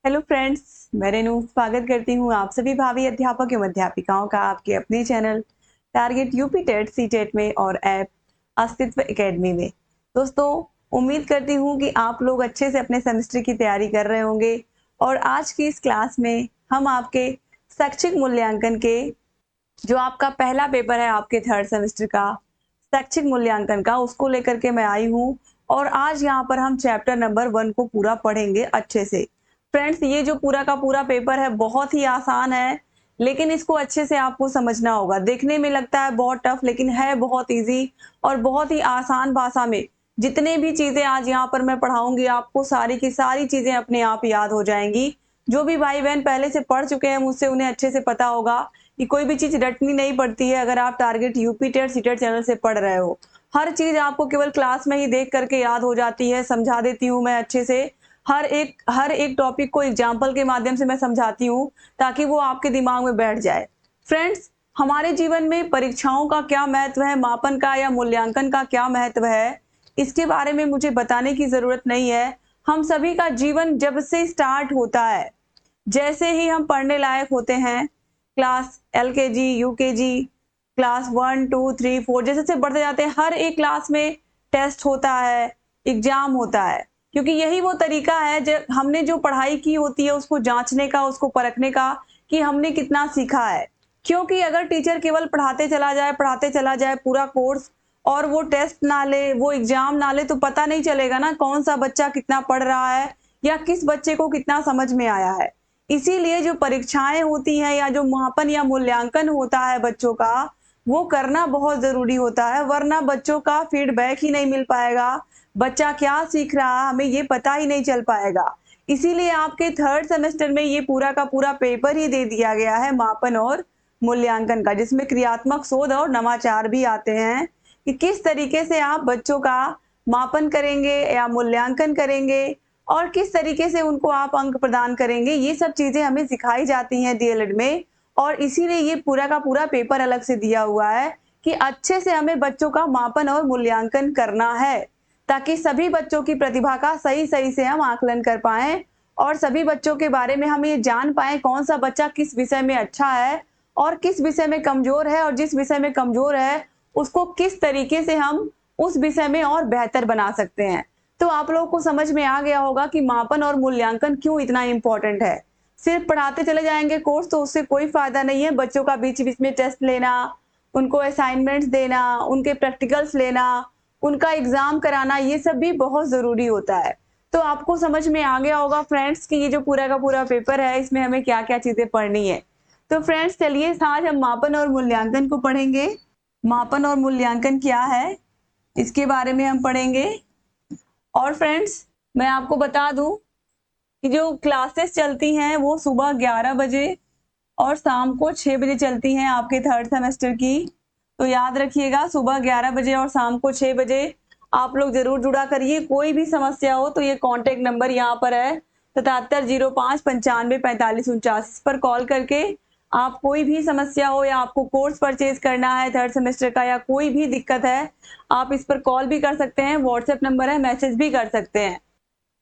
Hello friends, मैं रेनू स्वागत करती हूँ आप सभी भावी अध्यापक एवं अध्यापिकाओं का आपके अपने channel target UP TET C TET में और ऐप अस्तित्व एकेडमी में। दोस्तों, उम्मीद करती हूँ कि आप लोग अच्छे से अपने सेमेस्टर की तैयारी कर रहे होंगे और आज की इस क्लास में हम आपके शैक्षिक मूल्यांकन के जो आपका पहला पेपर है आपके थर्ड सेमेस्टर का शैक्षिक मूल्यांकन का, उसको लेकर के मैं आई हूँ। और आज यहाँ पर हम चैप्टर नंबर 1 को पूरा पढ़ेंगे अच्छे से। फ्रेंड्स, ये जो पूरा का पूरा पेपर है बहुत ही आसान है, लेकिन इसको अच्छे से आपको समझना होगा। देखने में लगता है बहुत टफ, लेकिन है बहुत इजी और बहुत ही आसान भाषा में। जितने भी चीजें आज यहाँ पर मैं पढ़ाऊंगी आपको सारी की सारी चीजें अपने आप याद हो जाएंगी। जो भी भाई बहन पहले से पढ़ चुके हैं मुझसे, उन्हें अच्छे से पता होगा कि कोई भी चीज रटनी नहीं पड़ती है अगर आप target UP TET CTET channel से पढ़ रहे हो। हर चीज आपको केवल क्लास में ही देख करके याद हो जाती है। समझा देती हूँ मैं अच्छे से, हर एक टॉपिक को एग्जाम्पल के माध्यम से मैं समझाती हूँ ताकि वो आपके दिमाग में बैठ जाए। फ्रेंड्स, हमारे जीवन में परीक्षाओं का क्या महत्व है, मापन का या मूल्यांकन का क्या महत्व है, इसके बारे में मुझे बताने की जरूरत नहीं है। हम सभी का जीवन जब से स्टार्ट होता है, जैसे ही हम पढ़ने लायक होते हैं, क्लास एलकेजी यूकेजी क्लास 1 2 3 4 जैसे से बढ़ते जाते हैं, हर एक क्लास में टेस्ट होता है, एग्जाम होता है। क्योंकि यही वो तरीका है जब हमने जो पढ़ाई की होती है उसको जांचने का, उसको परखने का कि हमने कितना सीखा है। क्योंकि अगर टीचर केवल पढ़ाते चला जाए पूरा कोर्स और वो टेस्ट ना ले, वो एग्जाम ना ले, तो पता नहीं चलेगा ना कौन सा बच्चा कितना पढ़ रहा है या किस बच्चे को कितना समझ में आया है। इसीलिए जो परीक्षाएं होती हैं या जो मापन या मूल्यांकन होता है बच्चों का, वो करना बहुत जरूरी होता है, वरना बच्चों का फीडबैक ही नहीं मिल पाएगा। बच्चा क्या सीख रहा है हमें ये पता ही नहीं चल पाएगा। इसीलिए आपके थर्ड सेमेस्टर में ये पूरा का पूरा पेपर ही दे दिया गया है मापन और मूल्यांकन का, जिसमें क्रियात्मक शोध और नवाचार भी आते हैं कि किस तरीके से आप बच्चों का मापन करेंगे या मूल्यांकन करेंगे और किस तरीके से उनको आप अंक प्रदान करेंगे। ये सब चीजें हमें सिखाई जाती हैं डीएलएड में, और इसीलिए ये पूरा का पूरा पेपर अलग से दिया हुआ है कि अच्छे से हमें बच्चों का मापन और मूल्यांकन करना है, ताकि सभी बच्चों की प्रतिभा का सही सही से हम आकलन कर पाएं और सभी बच्चों के बारे में हम ये जान पाएं कौन सा बच्चा किस विषय में अच्छा है और किस विषय में कमजोर है, और जिस विषय में कमजोर है उसको किस तरीके से हम उस विषय में और बेहतर बना सकते हैं। तो आप लोगों को समझ में आ गया होगा कि मापन और मूल्यांकन क्यों इतना इंपॉर्टेंट है। सिर्फ पढ़ाते चले जाएंगे कोर्स तो उससे कोई फायदा नहीं है। बच्चों का बीच बीच में टेस्ट लेना, उनको असाइनमेंट्स देना, उनके प्रैक्टिकल्स लेना, उनका एग्जाम कराना, ये सब भी बहुत जरूरी होता है। तो आपको समझ में आ गया होगा फ्रेंड्स कि ये जो पूरा का पूरा पेपर है इसमें हमें क्या क्या चीजें पढ़नी है। तो फ्रेंड्स, चलिए आज हम मापन और मूल्यांकन को पढ़ेंगे। मापन और मूल्यांकन क्या है इसके बारे में हम पढ़ेंगे। और फ्रेंड्स, मैं आपको बता दूं कि जो क्लासेस चलती हैं वो सुबह 11 बजे और शाम को 6 बजे चलती हैं आपके थर्ड सेमेस्टर की। तो याद रखिएगा, सुबह 11 बजे और शाम को 6 बजे आप लोग जरूर जुड़ा करिए। कोई भी समस्या हो तो ये कॉन्टेक्ट नंबर यहाँ पर है 7705 95 45 49 पर कॉल करके आप कोई भी समस्या हो या आपको कोर्स परचेज करना है थर्ड सेमेस्टर का या कोई भी दिक्कत है, आप इस पर कॉल भी कर सकते हैं, व्हाट्सएप नंबर है, मैसेज भी कर सकते हैं।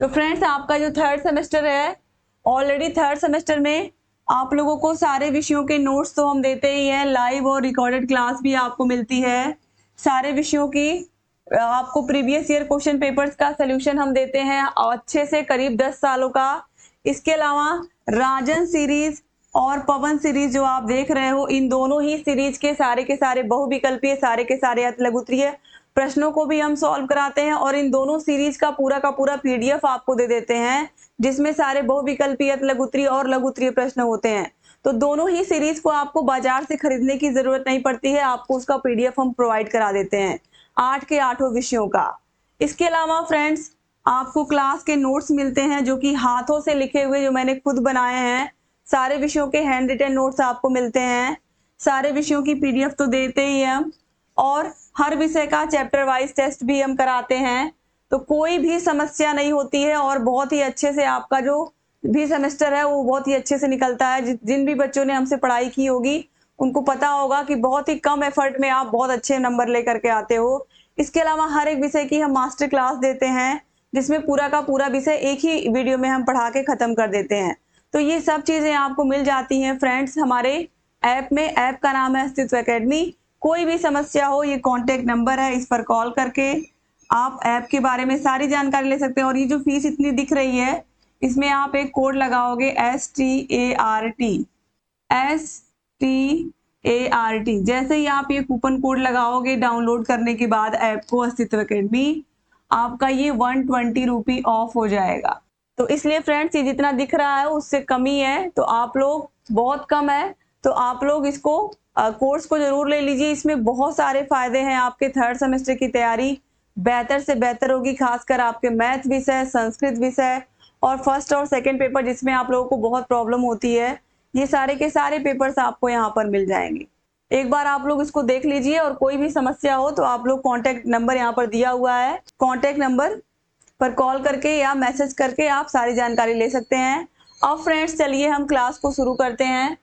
तो फ्रेंड्स, आपका जो थर्ड सेमेस्टर है, ऑलरेडी थर्ड सेमेस्टर में आप लोगों को सारे विषयों के नोट्स तो हम देते ही हैं, लाइव और रिकॉर्डेड क्लास भी आपको मिलती है। सारे विषयों की आपको प्रीवियस ईयर क्वेश्चन पेपर्स का सोल्यूशन हम देते हैं अच्छे से, करीब 10 सालों का। इसके अलावा राजन सीरीज और पवन सीरीज जो आप देख रहे हो, इन दोनों ही सीरीज के सारे बहुविकल्पीय, सारे के सारे लघुत्तरीय प्रश्नों को भी हम सॉल्व कराते हैं, और इन दोनों सीरीज का पूरा पीडीएफ आपको दे देते हैं जिसमें सारे बहुविकल्पीय, लघुत्तरीय और लघुत्तरीय प्रश्न होते हैं। तो दोनों ही सीरीज को आपको बाजार से खरीदने की जरूरत नहीं पड़ती है, आपको उसका पीडीएफ हम प्रोवाइड करा देते हैं 8 के 8 विषयों का। इसके अलावा फ्रेंड्स, आपको क्लास के नोट्स मिलते हैं जो कि हाथों से लिखे हुए, जो मैंने खुद बनाए हैं। सारे विषयों के हैंड रिटन नोट्स आपको मिलते हैं। सारे विषयों की पीडीएफ तो देते ही हम, और हर विषय का चैप्टर वाइज टेस्ट भी हम कराते हैं। तो कोई भी समस्या नहीं होती है और बहुत ही अच्छे से आपका जो भी सेमेस्टर है वो बहुत ही अच्छे से निकलता है। जिन भी बच्चों ने हमसे पढ़ाई की होगी उनको पता होगा कि बहुत ही कम एफर्ट में आप बहुत अच्छे नंबर लेकर के आते हो। इसके अलावा हर एक विषय की हम मास्टर क्लास देते हैं जिसमें पूरा का पूरा विषय एक ही वीडियो में हम पढ़ा के खत्म कर देते हैं। तो ये सब चीजें आपको मिल जाती हैं फ्रेंड्स हमारे ऐप में। ऐप का नाम है अस्तित्व एकेडमी। कोई भी समस्या हो, ये कॉन्टेक्ट नंबर है, इस पर कॉल करके आप ऐप के बारे में सारी जानकारी ले सकते हैं। और ये जो फीस इतनी दिख रही है, इसमें आप एक कोड लगाओगे START। जैसे ही आप ये कूपन कोड लगाओगे डाउनलोड करने के बाद ऐप को अस्तित्व एकेडमी, आपका ये 120 रुपी ऑफ हो जाएगा। तो इसलिए फ्रेंड्स ये जितना दिख रहा है उससे कम ही है, तो आप लोग बहुत कम है, तो आप लोग इसको कोर्स को जरूर ले लीजिए। इसमें बहुत सारे फायदे हैं। आपके थर्ड सेमेस्टर की तैयारी बेहतर से बेहतर होगी, खासकर आपके मैथ विषय, संस्कृत विषय और फर्स्ट और सेकंड पेपर जिसमें आप लोगों को बहुत प्रॉब्लम होती है, ये सारे के सारे पेपर्स आपको यहाँ पर मिल जाएंगे। एक बार आप लोग इसको देख लीजिए और कोई भी समस्या हो तो आप लोग कॉन्टेक्ट नंबर यहाँ पर दिया हुआ है, कॉन्टेक्ट नंबर पर कॉल करके या मैसेज करके आप सारी जानकारी ले सकते हैं। अब फ्रेंड्स चलिए हम क्लास को शुरू करते हैं।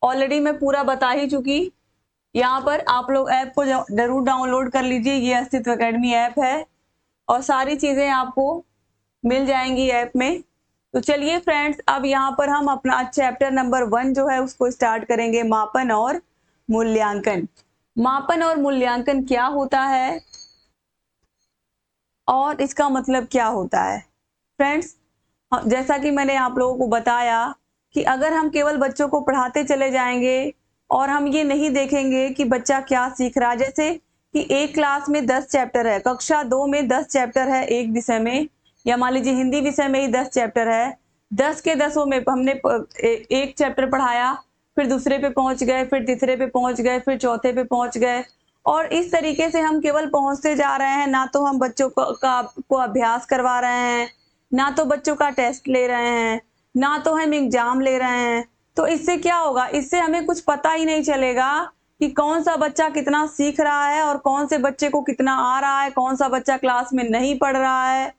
ऑलरेडी मैं पूरा बता ही चुकी। यहाँ पर आप लोग ऐप को जरूर डाउनलोड कर लीजिए। ये अस्तित्व एकेडमी ऐप है और सारी चीजें आपको मिल जाएंगी ऐप में। तो चलिए फ्रेंड्स अब यहाँ पर हम अपना चैप्टर नंबर 1 जो है उसको स्टार्ट करेंगे, मापन और मूल्यांकन। मापन और मूल्यांकन क्या होता है और इसका मतलब क्या होता है। फ्रेंड्स जैसा कि मैंने आप लोगों को बताया कि अगर हम केवल बच्चों को पढ़ाते चले जाएंगे और हम ये नहीं देखेंगे कि बच्चा क्या सीख रहा है, जैसे कि एक क्लास में 10 चैप्टर है, कक्षा 2 में 10 चैप्टर है एक विषय में, या मान लीजिए हिंदी विषय में ही 10 चैप्टर है, 10 के 10 में हमने एक चैप्टर पढ़ाया, फिर दूसरे पे पहुंच गए, फिर तीसरे पे पहुंच गए, फिर चौथे पे पहुंच गए, और इस तरीके से हम केवल पहुंचते जा रहे हैं। ना तो हम बच्चों को अभ्यास करवा रहे हैं, ना तो बच्चों का टेस्ट ले रहे हैं, ना तो हम एग्जाम ले रहे हैं। तो इससे क्या होगा, इससे हमें कुछ पता ही नहीं चलेगा कि कौन सा बच्चा कितना सीख रहा है और कौन से बच्चे को कितना आ रहा है, कौन सा बच्चा क्लास में नहीं पढ़ रहा है।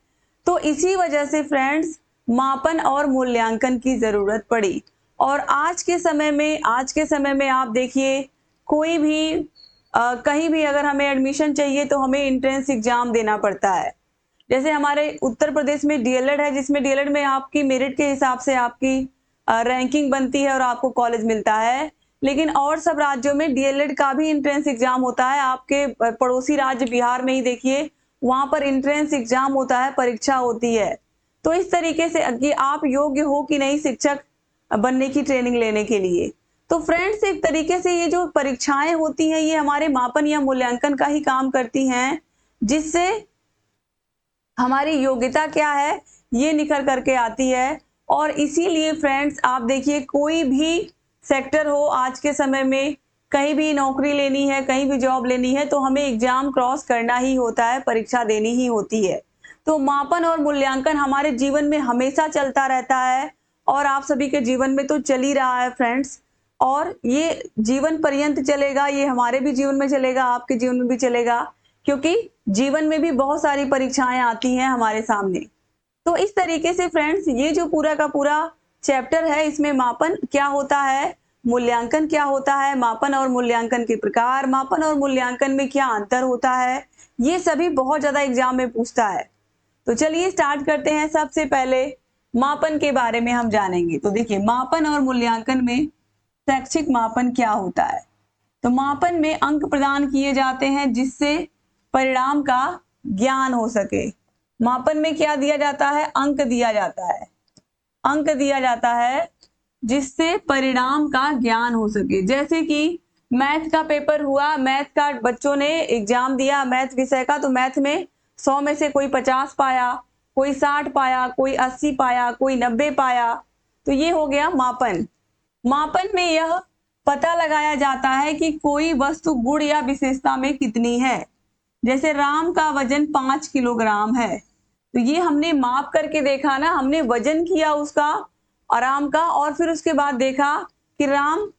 तो इसी वजह से फ्रेंड्स मापन और मूल्यांकन की जरूरत पड़ी। और आज के समय में आप देखिए, कोई भी कहीं भी अगर हमें एडमिशन चाहिए तो हमें एंट्रेंस एग्जाम देना पड़ता है। जैसे हमारे उत्तर प्रदेश में डीएलएड है, जिसमें डीएलएड में आपकी मेरिट के हिसाब से आपकी रैंकिंग बनती है और आपको कॉलेज मिलता है। लेकिन और सब राज्यों में डीएलएड का भी एंट्रेंस एग्जाम होता है। आपके पड़ोसी राज्य बिहार में ही देखिए, वहां पर एंट्रेंस एग्जाम होता है, परीक्षा होती है। तो इस तरीके से कि आप योग्य हो कि नहीं शिक्षक बनने की ट्रेनिंग लेने के लिए। तो फ्रेंड्स एक तरीके से ये जो परीक्षाएं होती हैं ये हमारे मापन या मूल्यांकन का ही काम करती हैं, जिससे हमारी योग्यता क्या है ये निखर करके आती है। और इसीलिए फ्रेंड्स आप देखिए, कोई भी सेक्टर हो आज के समय में, कहीं भी नौकरी लेनी है, कहीं भी जॉब लेनी है, तो हमें एग्जाम क्रॉस करना ही होता है, परीक्षा देनी ही होती है। तो मापन और मूल्यांकन हमारे जीवन में हमेशा चलता रहता है और आप सभी के जीवन में तो चल ही रहा है फ्रेंड्स। और ये जीवन पर्यंत चलेगा, ये हमारे भी जीवन में चलेगा, आपके जीवन में भी चलेगा, क्योंकि जीवन में भी बहुत सारी परीक्षाएं आती हैं हमारे सामने। तो इस तरीके से फ्रेंड्स ये जो पूरा का पूरा चैप्टर है, इसमें मापन क्या होता है, मूल्यांकन क्या होता है, मापन और मूल्यांकन के प्रकार, मापन और मूल्यांकन में क्या अंतर होता है, ये सभी बहुत ज्यादा एग्जाम में पूछता है। तो चलिए स्टार्ट करते हैं। सबसे पहले मापन के बारे में हम जानेंगे। तो देखिए, मापन और मूल्यांकन में शैक्षिक मापन क्या होता है। तो मापन में अंक प्रदान किए जाते हैं जिससे परिणाम का ज्ञान हो सके। मापन में क्या दिया जाता है, अंक दिया जाता है, अंक दिया जाता है जिससे परिणाम का ज्ञान हो सके। जैसे कि मैथ का पेपर हुआ, मैथ का बच्चों ने एग्जाम दिया मैथ विषय का, तो मैथ में 100 में से कोई 50 पाया, कोई 60 पाया, कोई 80 पाया, कोई 90 पाया। तो ये हो गया मापन। मापन में यह पता लगाया जाता है कि कोई वस्तु गुण या विशेषता में कितनी है। जैसे राम का वजन 5 किलोग्राम है, तो ये हमने माप करके देखा ना, हमने वजन किया उसका आराम का, और फिर उसके बाद देखा कि राम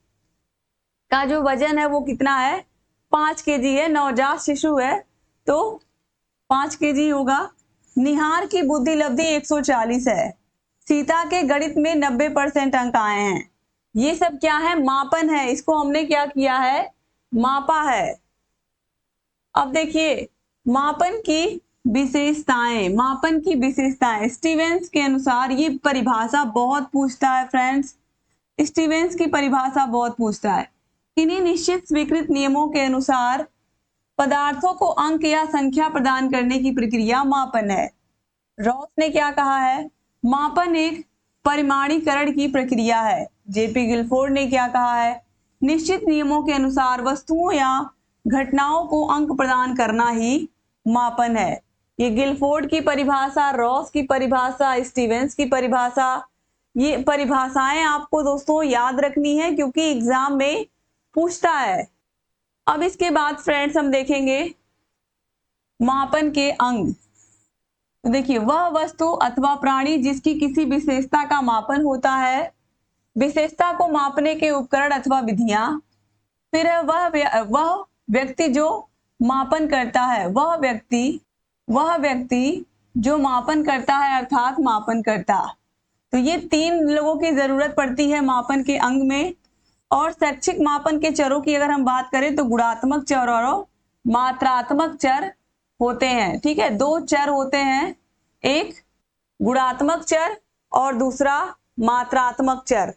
का जो वजन है वो कितना है, 5 केजी है, नवजात शिशु है तो 5 केजी होगा। निहार की बुद्धि लब्धि 140 है, सीता के गणित में 90% अंक आए हैं। ये सब क्या है, मापन है, इसको हमने क्या किया है, मापा है। अब देखिए, मापन की विशेषताएं, मापन की विशेषताएं। स्टीवेंस के अनुसार ये परिभाषा बहुत पूछता है फ्रेंड्स, स्टीवेंस की परिभाषा बहुत पूछता है। किन्हीं निश्चित स्वीकृत नियमों के अनुसार पदार्थों को अंक या संख्या प्रदान करने की प्रक्रिया मापन है। रॉस ने क्या कहा है? मापन एक परिमाणीकरण की प्रक्रिया है। जेपी गिलफोर्ड ने क्या कहा है? निश्चित नियमों के अनुसार वस्तुओं या घटनाओं को अंक प्रदान करना ही मापन है। ये गिलफोर्ड की परिभाषा, रॉस की परिभाषा, स्टीवेंस की परिभाषा, ये परिभाषाएं आपको दोस्तों याद रखनी है क्योंकि एग्जाम में पूछता है। अब इसके बाद फ्रेंड्स हम देखेंगे मापन के अंग। तो देखिए, वह वस्तु अथवा प्राणी जिसकी किसी विशेषता का मापन होता है, विशेषता को मापने के उपकरण अथवा विधियां, फिर है वह व्यक्ति जो मापन करता है, वह व्यक्ति जो मापन करता है अर्थात मापनकर्ता। तो ये तीन लोगों की जरूरत पड़ती है मापन के अंग में। और शैक्षिक मापन के चरों की अगर हम बात करें तो गुणात्मक चर और मात्रात्मक चर होते हैं। ठीक है, दो चर होते हैं, एक गुणात्मक चर और दूसरा मात्रात्मक चर।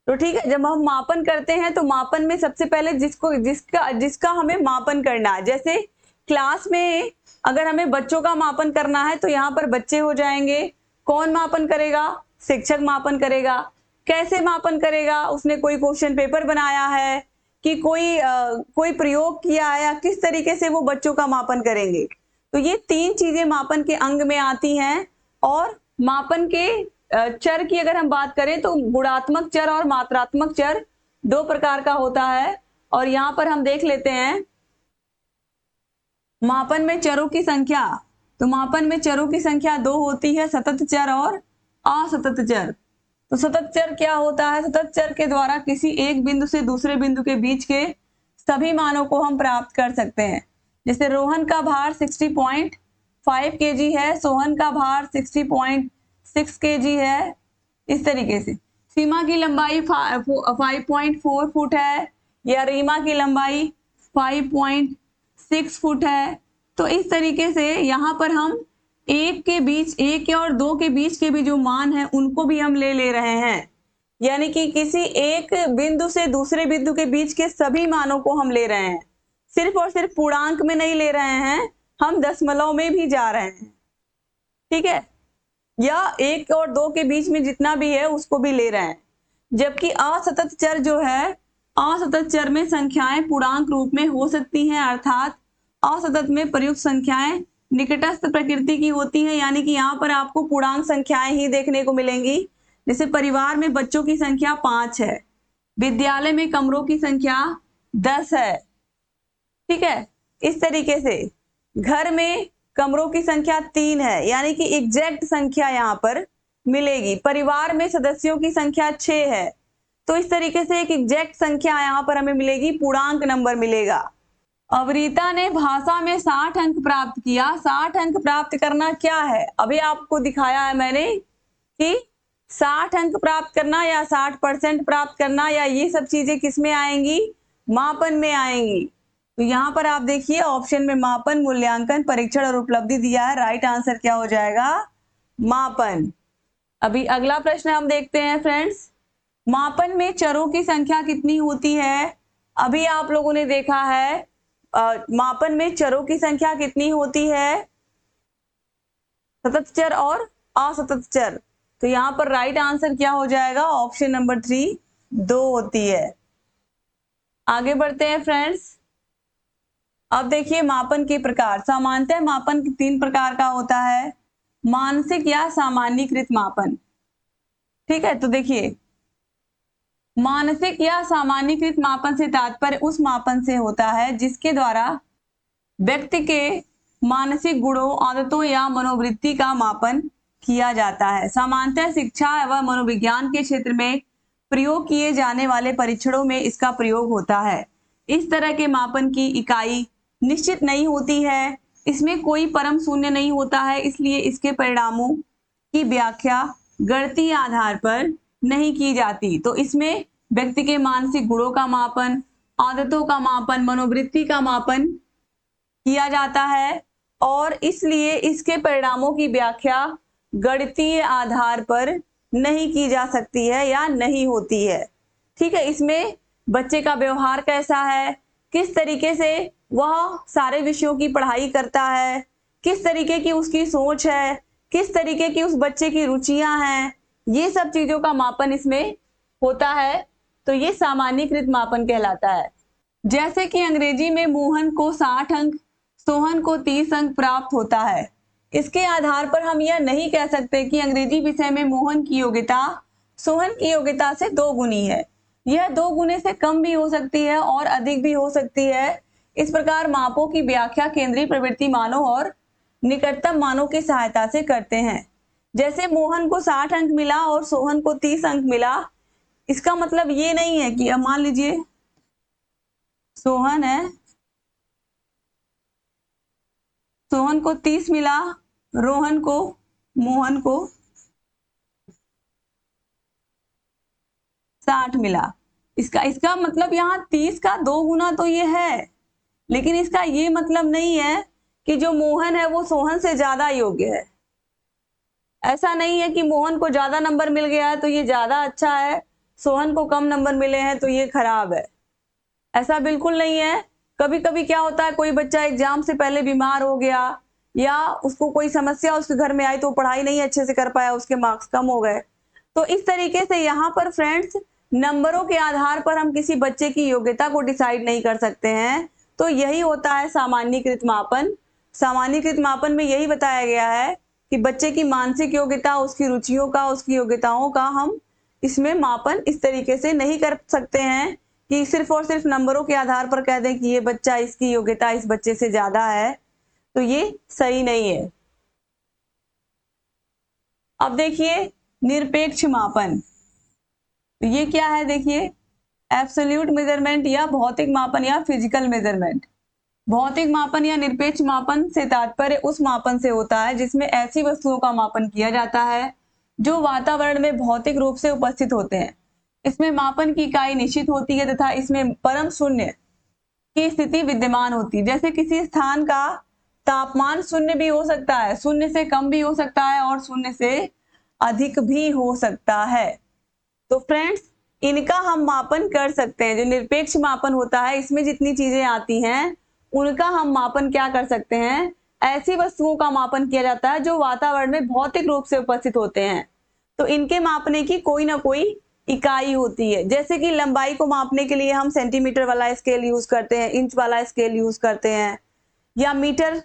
तो ठीक है, जब हम मापन करते हैं तो मापन में सबसे पहले जिसका हमें मापन करना है, जैसे क्लास में अगर हमें बच्चों का मापन करना है तो यहाँ पर बच्चे हो जाएंगे। कौन मापन करेगा? शिक्षक मापन करेगा। कैसे मापन करेगा? उसने कोई क्वेश्चन पेपर बनाया है कि कोई प्रयोग किया है, या किस तरीके से वो बच्चों का मापन करेंगे। तो ये तीन चीजें मापन के अंग में आती हैं। और मापन के चर की अगर हम बात करें तो गुणात्मक चर और मात्रात्मक चर दो प्रकार का होता है। और यहां पर हम देख लेते हैं मापन में चरों की संख्या। तो मापन में चरों की संख्या दो होती है, सतत चर और असतत चर। तो सतत चर क्या होता है? सतत चर के द्वारा किसी एक बिंदु से दूसरे बिंदु के बीच के सभी मानों को हम प्राप्त कर सकते हैं। जैसे रोहन का भार 60.5 kg है, सोहन का भार 60.6 kg है, इस तरीके से। सीमा की लंबाई 5.4 फुट है, या रीमा की लंबाई 5.6 फुट है। तो इस तरीके से यहाँ पर हम एक और दो के बीच के भी जो मान है उनको भी हम ले रहे हैं। यानी कि किसी एक बिंदु से दूसरे बिंदु के बीच के सभी मानों को हम ले रहे हैं, सिर्फ और सिर्फ पूर्णांक में नहीं ले रहे हैं, हम दशमलव में भी जा रहे हैं। ठीक है, या एक और दो के बीच में जितना भी है उसको भी ले रहे हैं। जबकि असतत चर जो है, असतत चर में संख्याएं पूर्णांक रूप में हो सकती हैं, अर्थात असतत में प्रयुक्त संख्याएं निकटस्थ प्रकृति की होती हैं। यानी कि यहाँ पर आपको पूर्णांक संख्याएं ही देखने को मिलेंगी। जैसे परिवार में बच्चों की संख्या 5 है, विद्यालय में कमरों की संख्या 10 है। ठीक है, इस तरीके से घर में कमरों की संख्या 3 है, यानी कि एग्जैक्ट संख्या यहाँ पर मिलेगी। परिवार में सदस्यों की संख्या 6 है, तो इस तरीके से एक एग्जैक्ट संख्या यहाँ पर हमें मिलेगी, पूर्णांक नंबर मिलेगा। अब रीता ने भाषा में 60 अंक प्राप्त किया। 60 अंक प्राप्त करना क्या है? अभी आपको दिखाया है मैंने कि 60 अंक प्राप्त करना या 60% प्राप्त करना, या ये सब चीजें किस में आएंगी? मापन में आएंगी। तो यहाँ पर आप देखिए ऑप्शन में मापन, मूल्यांकन, परीक्षण और उपलब्धि दिया है। राइट आंसर क्या हो जाएगा? मापन। अभी अगला प्रश्न हम देखते हैं फ्रेंड्स, मापन में चरों की संख्या कितनी होती है? अभी आप लोगों ने देखा है मापन में चरों की संख्या कितनी होती है? सतत चर और असतत चर। तो यहाँ पर राइट आंसर क्या हो जाएगा? ऑप्शन नंबर 3 2 होती है। आगे बढ़ते हैं फ्रेंड्स। अब देखिए मापन के प्रकार। सामान्यतः मापन 3 प्रकार का होता है, मानसिक या सामान्यीकृत मापन। ठीक है, तो देखिए मानसिक या सामान्यीकृत मापन से तात्पर्य उस मापन से होता है जिसके द्वारा व्यक्ति के मानसिक गुणों, आदतों या मनोवृत्ति का मापन किया जाता है। सामान्यतः शिक्षा एवं मनोविज्ञान के क्षेत्र में प्रयोग किए जाने वाले परीक्षणों में इसका प्रयोग होता है। इस तरह के मापन की इकाई निश्चित नहीं होती है, इसमें कोई परम शून्य नहीं होता है, इसलिए इसके परिणामों की व्याख्या गणितीय आधार पर नहीं की जाती। तो इसमें व्यक्ति के मानसिक गुणों का मापन, आदतों का मापन, मनोवृत्ति का मापन किया जाता है। और इसलिए इसके परिणामों की व्याख्या गणितीय आधार पर नहीं की जा सकती है या नहीं होती है। ठीक है, इसमें बच्चे का व्यवहार कैसा है, किस तरीके से वह सारे विषयों की पढ़ाई करता है, किस तरीके की उसकी सोच है, किस तरीके की उस बच्चे की रुचियां हैं, ये सब चीजों का मापन इसमें होता है। तो ये सामान्यीकृत मापन कहलाता है। जैसे कि अंग्रेजी में मोहन को 60 अंक, सोहन को 30 अंक प्राप्त होता है। इसके आधार पर हम यह नहीं कह सकते कि अंग्रेजी विषय में मोहन की योग्यता सोहन की योग्यता से 2 गुनी है। यह 2 गुने से कम भी हो सकती है और अधिक भी हो सकती है। इस प्रकार मापों की व्याख्या केंद्रीय प्रवृत्ति मानों और निकटतम मानों की सहायता से करते हैं। जैसे मोहन को 60 अंक मिला और सोहन को 30 अंक मिला, इसका मतलब ये नहीं है कि अब मान लीजिए सोहन है, सोहन को 30 मिला, मोहन को 60 मिला। इसका मतलब यहाँ 30 का 2 गुना तो ये है, लेकिन इसका ये मतलब नहीं है कि जो मोहन है वो सोहन से ज्यादा योग्य है। ऐसा नहीं है कि मोहन को ज्यादा नंबर मिल गया है तो ये ज्यादा अच्छा है, सोहन को कम नंबर मिले हैं तो ये खराब है। ऐसा बिल्कुल नहीं है। कभी कभी क्या होता है, कोई बच्चा एग्जाम से पहले बीमार हो गया या उसको कोई समस्या उसके घर में आई तो पढ़ाई नहीं अच्छे से कर पाया, उसके मार्क्स कम हो गए। तो इस तरीके से यहाँ पर फ्रेंड्स नंबरों के आधार पर हम किसी बच्चे की योग्यता को डिसाइड नहीं कर सकते हैं। तो यही होता है सामान्यीकृत मापन। सामान्यीकृत मापन में यही बताया गया है कि बच्चे की मानसिक योग्यता, उसकी रुचियों का, उसकी योग्यताओं का हम इसमें मापन इस तरीके से नहीं कर सकते हैं कि सिर्फ और सिर्फ नंबरों के आधार पर कह दें कि ये बच्चा, इसकी योग्यता इस बच्चे से ज्यादा है। तो ये सही नहीं है। अब देखिए निरपेक्ष मापन, तो ये क्या है, देखिए एब्सोल्यूट मेजरमेंट या भौतिक मापन या फिजिकल मेजरमेंट। भौतिक मापन या निरपेक्ष मापन से तात्पर्य उस मापन से होता है जिसमें ऐसी वस्तुओं का मापन किया जाता है जो वातावरण में भौतिक रूप से उपस्थित होते हैं। इसमें मापन की इकाई निश्चित होती है तथा इसमें परम शून्य की स्थिति विद्यमान होती है। जैसे किसी स्थान का तापमान शून्य भी हो सकता है, शून्य से कम भी हो सकता है और शून्य से अधिक भी हो सकता है। तो फ्रेंड्स इनका हम मापन कर सकते हैं। जो निरपेक्ष मापन होता है इसमें जितनी चीजें आती हैं उनका हम मापन क्या कर सकते हैं, ऐसी वस्तुओं का मापन किया जाता है जो वातावरण में भौतिक रूप से उपस्थित होते हैं। तो इनके मापने की कोई ना कोई इकाई होती है। जैसे कि लंबाई को मापने के लिए हम सेंटीमीटर वाला स्केल यूज करते हैं, इंच वाला स्केल यूज करते हैं या मीटर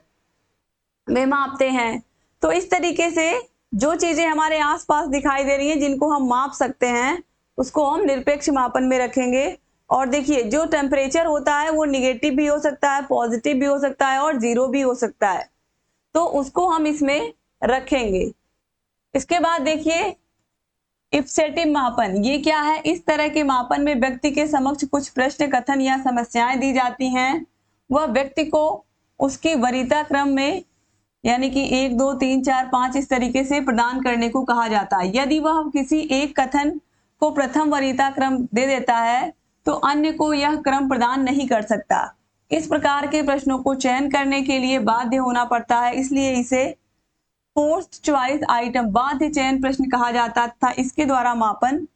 में मापते हैं। तो इस तरीके से जो चीजें हमारे आसपास दिखाई दे रही हैं जिनको हम माप सकते हैं उसको हम निरपेक्ष मापन में रखेंगे। और देखिए जो टेम्परेचर होता है वो निगेटिव भी हो सकता है, पॉजिटिव भी हो सकता है और जीरो भी हो सकता है, तो उसको हम इसमें रखेंगे। इसके बाद देखिए इप्सेटिव मापन, ये क्या है, इस तरह के मापन में व्यक्ति के समक्ष कुछ प्रश्न, कथन या समस्याएं दी जाती हैं। वह व्यक्ति को उसकी वरीयता क्रम में यानी कि 1 2 3 4 5 इस तरीके से प्रदान करने को कहा जाता है। यदि वह किसी एक कथन को प्रथम वरीयता क्रम दे देता है तो अन्य को यह क्रम प्रदान नहीं कर सकता। इस प्रकार के प्रश्नों को चयन करने के लिए बाध्य होना पड़ता है, इसलिए इसे फोर्स्ड चॉइस आइटम, बाध्य चयन प्रश्न कहा जाता था। इसके द्वारा मापन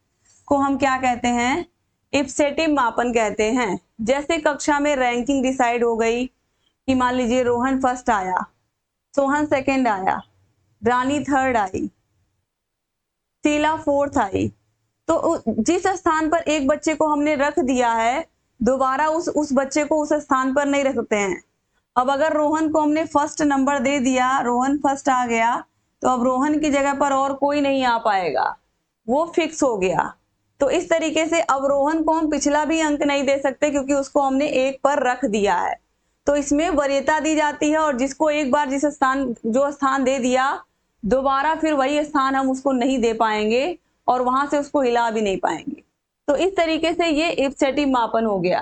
को हम क्या कहते हैं, इप्सेटिव मापन कहते हैं। जैसे कक्षा में रैंकिंग डिसाइड हो गई कि मान लीजिए रोहन फर्स्ट आया, सोहन सेकंड आया, रानी थर्ड आई, शीला फोर्थ आई। तो जिस स्थान पर एक बच्चे को हमने रख दिया है दोबारा उस बच्चे को उस स्थान पर नहीं रखते हैं। अब अगर रोहन को हमने फर्स्ट नंबर दे दिया, रोहन फर्स्ट आ गया, तो अब रोहन की जगह पर और कोई नहीं आ पाएगा, वो फिक्स हो गया। तो इस तरीके से अब रोहन को हम पिछला भी अंक नहीं दे सकते क्योंकि उसको हमने 1 पर रख दिया है। तो इसमें वरीयता दी जाती है और जिसको एक बार जो स्थान दे दिया दोबारा फिर वही स्थान हम उसको नहीं दे पाएंगे और वहां से उसको हिला भी नहीं पाएंगे। तो इस तरीके से ये इप्सेटिव मापन हो गया।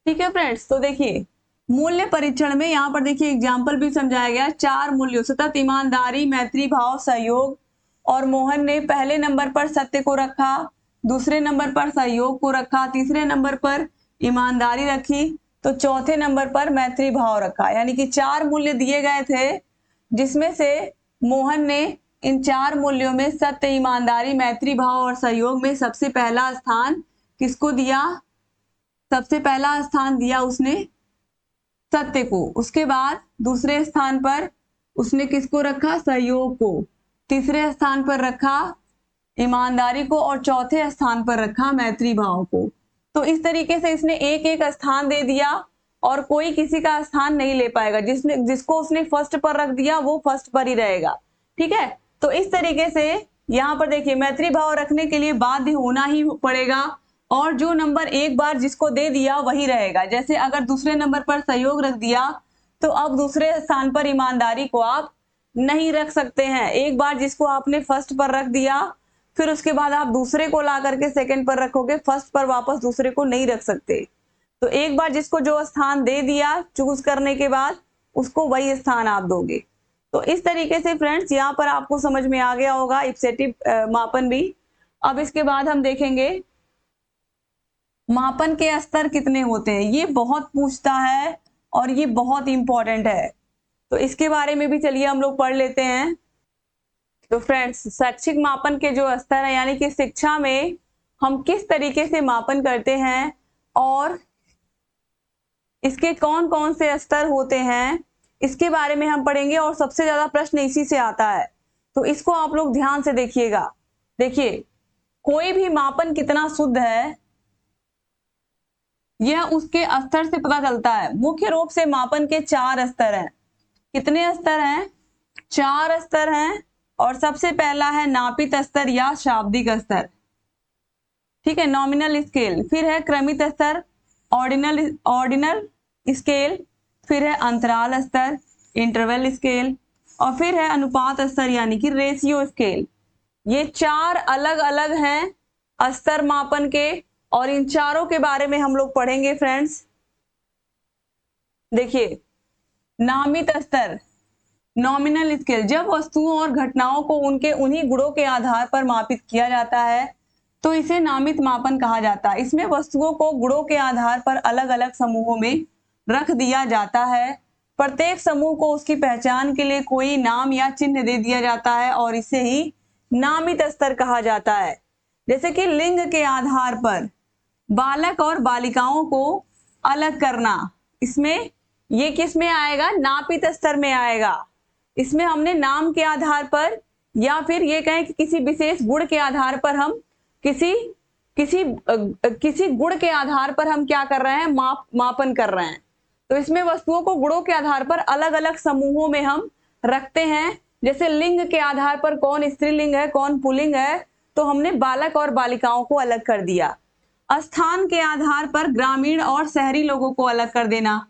ठीक है फ्रेंड्स, तो देखिए मूल्य परीक्षण में यहाँ पर देखिए एग्जाम्पल भी समझाया गया। 4 मूल्यों सतत, ईमानदारी, मैत्री भाव, सहयोग। और मोहन ने पहले नंबर पर सत्य को रखा, दूसरे नंबर पर सहयोग को रखा, तीसरे नंबर पर ईमानदारी रखी, तो चौथे नंबर पर मैत्री भाव रखा, यानी कि 4 मूल्य दिए गए थे, जिसमें से मोहन ने इन 4 मूल्यों में सत्य, ईमानदारी, मैत्री भाव और सहयोग में सबसे पहला स्थान किसको दिया? सबसे पहला स्थान दिया उसने सत्य को। उसके बाद दूसरे स्थान पर उसने किसको रखा? सहयोग को। तीसरे स्थान पर रखा ईमानदारी को और चौथे स्थान पर रखा मैत्री भाव को। तो इस तरीके से इसने एक एक स्थान दे दिया और कोई किसी का स्थान नहीं ले पाएगा। जिसको उसने फर्स्ट पर रख दिया वो फर्स्ट पर ही रहेगा। ठीक है, तो इस तरीके से यहाँ पर देखिए मैत्री भाव रखने के लिए बाध्य होना ही पड़ेगा और जो नंबर एक बार जिसको दे दिया वही रहेगा। जैसे अगर दूसरे नंबर पर सहयोग रख दिया तो अब दूसरे स्थान पर ईमानदारी को आप नहीं रख सकते हैं। एक बार जिसको आपने फर्स्ट पर रख दिया फिर उसके बाद आप दूसरे को ला करके सेकंड पर रखोगे, फर्स्ट पर वापस दूसरे को नहीं रख सकते। तो एक बार जिसको जो स्थान दे दिया चूज करने के बाद उसको वही स्थान आप दोगे। तो इस तरीके से फ्रेंड्स यहाँ पर आपको समझ में आ गया होगा इप्सेटिव मापन भी। अब इसके बाद हम देखेंगे मापन के स्तर कितने होते हैं। ये बहुत पूछता है और ये बहुत इंपॉर्टेंट है, तो इसके बारे में भी चलिए हम लोग पढ़ लेते हैं। तो फ्रेंड्स शैक्षिक मापन के जो स्तर है यानी कि शिक्षा में हम किस तरीके से मापन करते हैं और इसके कौन कौन से स्तर होते हैं इसके बारे में हम पढ़ेंगे और सबसे ज्यादा प्रश्न इसी से आता है, तो इसको आप लोग ध्यान से देखिएगा। देखिए कोई भी मापन कितना शुद्ध है यह उसके स्तर से पता चलता है। मुख्य रूप से मापन के 4 स्तर हैं। कितने स्तर हैं? 4 स्तर हैं और सबसे पहला है नापित स्तर या शाब्दिक स्तर, ठीक है, नॉमिनल स्केल। फिर है क्रमित स्तर, ऑर्डिनल स्केल। फिर है अंतराल स्तर, इंटरवल स्केल। और फिर है अनुपात स्तर यानी कि रेशियो स्केल। ये 4 अलग अलग हैं स्तर मापन के और इन चारों के बारे में हम लोग पढ़ेंगे फ्रेंड्स। देखिए नामित स्तर, नॉमिनल स्केल, जब वस्तुओं और घटनाओं को उनके उन्हीं गुणों के आधार पर मापित किया जाता है तो इसे नामित मापन कहा जाता है। इसमें वस्तुओं को गुणों के आधार पर अलग अलग समूहों में रख दिया जाता है। प्रत्येक समूह को उसकी पहचान के लिए कोई नाम या चिन्ह दे दिया जाता है और इसे ही नामित स्तर कहा जाता है। जैसे कि लिंग के आधार पर बालक और बालिकाओं को अलग करना, इसमें ये किस में आएगा? नापित स्तर में आएगा। इसमें हमने नाम के आधार पर या फिर ये कहें कि किसी विशेष गुण के आधार पर हम किसी गुण के आधार पर हम क्या कर रहे हैं? मापन कर रहे हैं। तो इसमें वस्तुओं को गुणों के आधार पर अलग अलग समूहों में हम रखते हैं। जैसे लिंग के आधार पर कौन स्त्रीलिंग है कौन पुल्लिंग है, तो हमने बालक और बालिकाओं को अलग कर दिया। स्थान के आधार पर ग्रामीण और शहरी लोगों को अलग कर देना,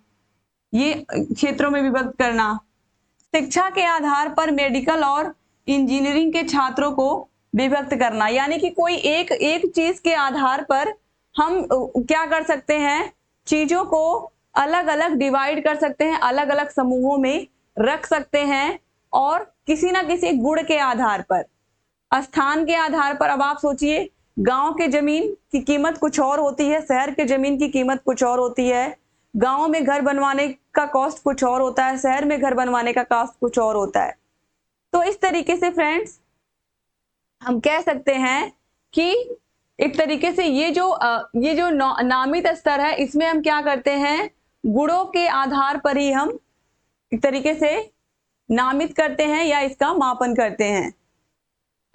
ये क्षेत्रों में विभक्त करना। शिक्षा के आधार पर मेडिकल और इंजीनियरिंग के छात्रों को विभक्त करना, यानी कि कोई एक चीज के आधार पर हम क्या कर सकते हैं? चीजों को अलग अलग डिवाइड कर सकते हैं, अलग अलग समूहों में रख सकते हैं और किसी ना किसी गुण के आधार पर, स्थान के आधार पर। अब आप सोचिए गांव के जमीन की कीमत कुछ और होती है, शहर के जमीन की कीमत कुछ और होती है। गांव में घर बनवाने का कॉस्ट कुछ और होता है, शहर में घर बनवाने का कॉस्ट कुछ और होता है। तो इस तरीके से फ्रेंड्स हम कह सकते हैं कि एक तरीके से ये जो नामित स्तर है इसमें हम क्या करते हैं? गुणों के आधार पर ही हम एक तरीके से नामित करते हैं या इसका मापन करते हैं।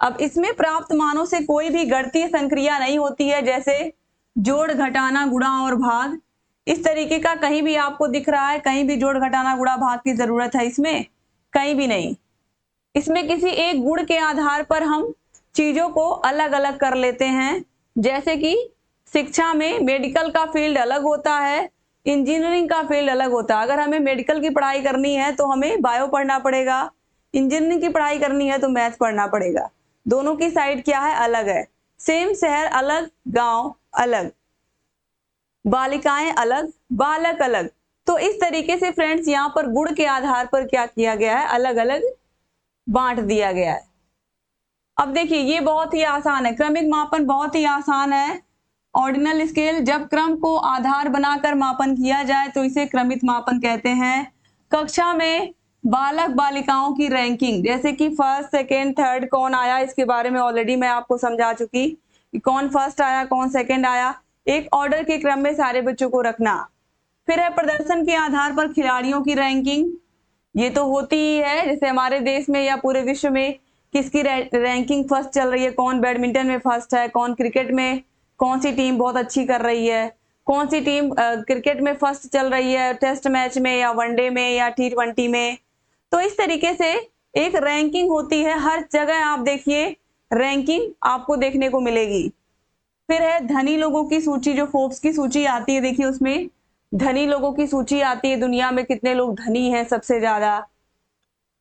अब इसमें प्राप्त मानों से कोई भी गणितीय संक्रिया नहीं होती है, जैसे जोड़ घटाना गुणा और भाग। इस तरीके का कहीं भी आपको दिख रहा है? कहीं भी जोड़ घटाना गुणा भाग की जरूरत है इसमें? कहीं भी नहीं। इसमें किसी एक गुण के आधार पर हम चीजों को अलग अलग कर लेते हैं। जैसे कि शिक्षा में मेडिकल का फील्ड अलग होता है, इंजीनियरिंग का फील्ड अलग होता है। अगर हमें मेडिकल की पढ़ाई करनी है तो हमें बायो पढ़ना पड़ेगा, इंजीनियरिंग की पढ़ाई करनी है तो मैथ पढ़ना पड़ेगा। दोनों की साइड क्या है? अलग है। सेम शहर अलग, गांव अलग, बालिकाएं अलग, बालक अलग। तो इस तरीके से फ्रेंड्स यहाँ पर गुण के आधार पर क्या किया गया है? अलग अलग बांट दिया गया है। अब देखिए ये बहुत ही आसान है, क्रमिक मापन बहुत ही आसान है ऑर्डिनल स्केल, जब क्रम को आधार बनाकर मापन किया जाए तो इसे क्रमित मापन कहते हैं। कक्षा में बालक बालिकाओं की रैंकिंग, जैसे कि फर्स्ट सेकेंड थर्ड कौन आया, इसके बारे में ऑलरेडी मैं आपको समझा चुकी कि कौन फर्स्ट आया कौन सेकेंड आया, एक ऑर्डर के क्रम में सारे बच्चों को रखना। फिर है प्रदर्शन के आधार पर खिलाड़ियों की रैंकिंग, ये तो होती ही है, जैसे हमारे देश में या पूरे विश्व में किसकी रैंकिंग फर्स्ट चल रही है, कौन बैडमिंटन में फर्स्ट है, कौन क्रिकेट में कौन सी टीम बहुत अच्छी कर रही है, कौन सी टीम क्रिकेट में फर्स्ट चल रही है, टेस्ट मैच में या वनडे में या T20 में। तो इस तरीके से एक रैंकिंग होती है, हर जगह आप देखिए रैंकिंग आपको देखने को मिलेगी। फिर है धनी लोगों की सूची, जो फोर्ब्स की सूची आती है, देखिए उसमें धनी लोगों की सूची आती है, दुनिया में कितने लोग धनी हैं सबसे ज्यादा।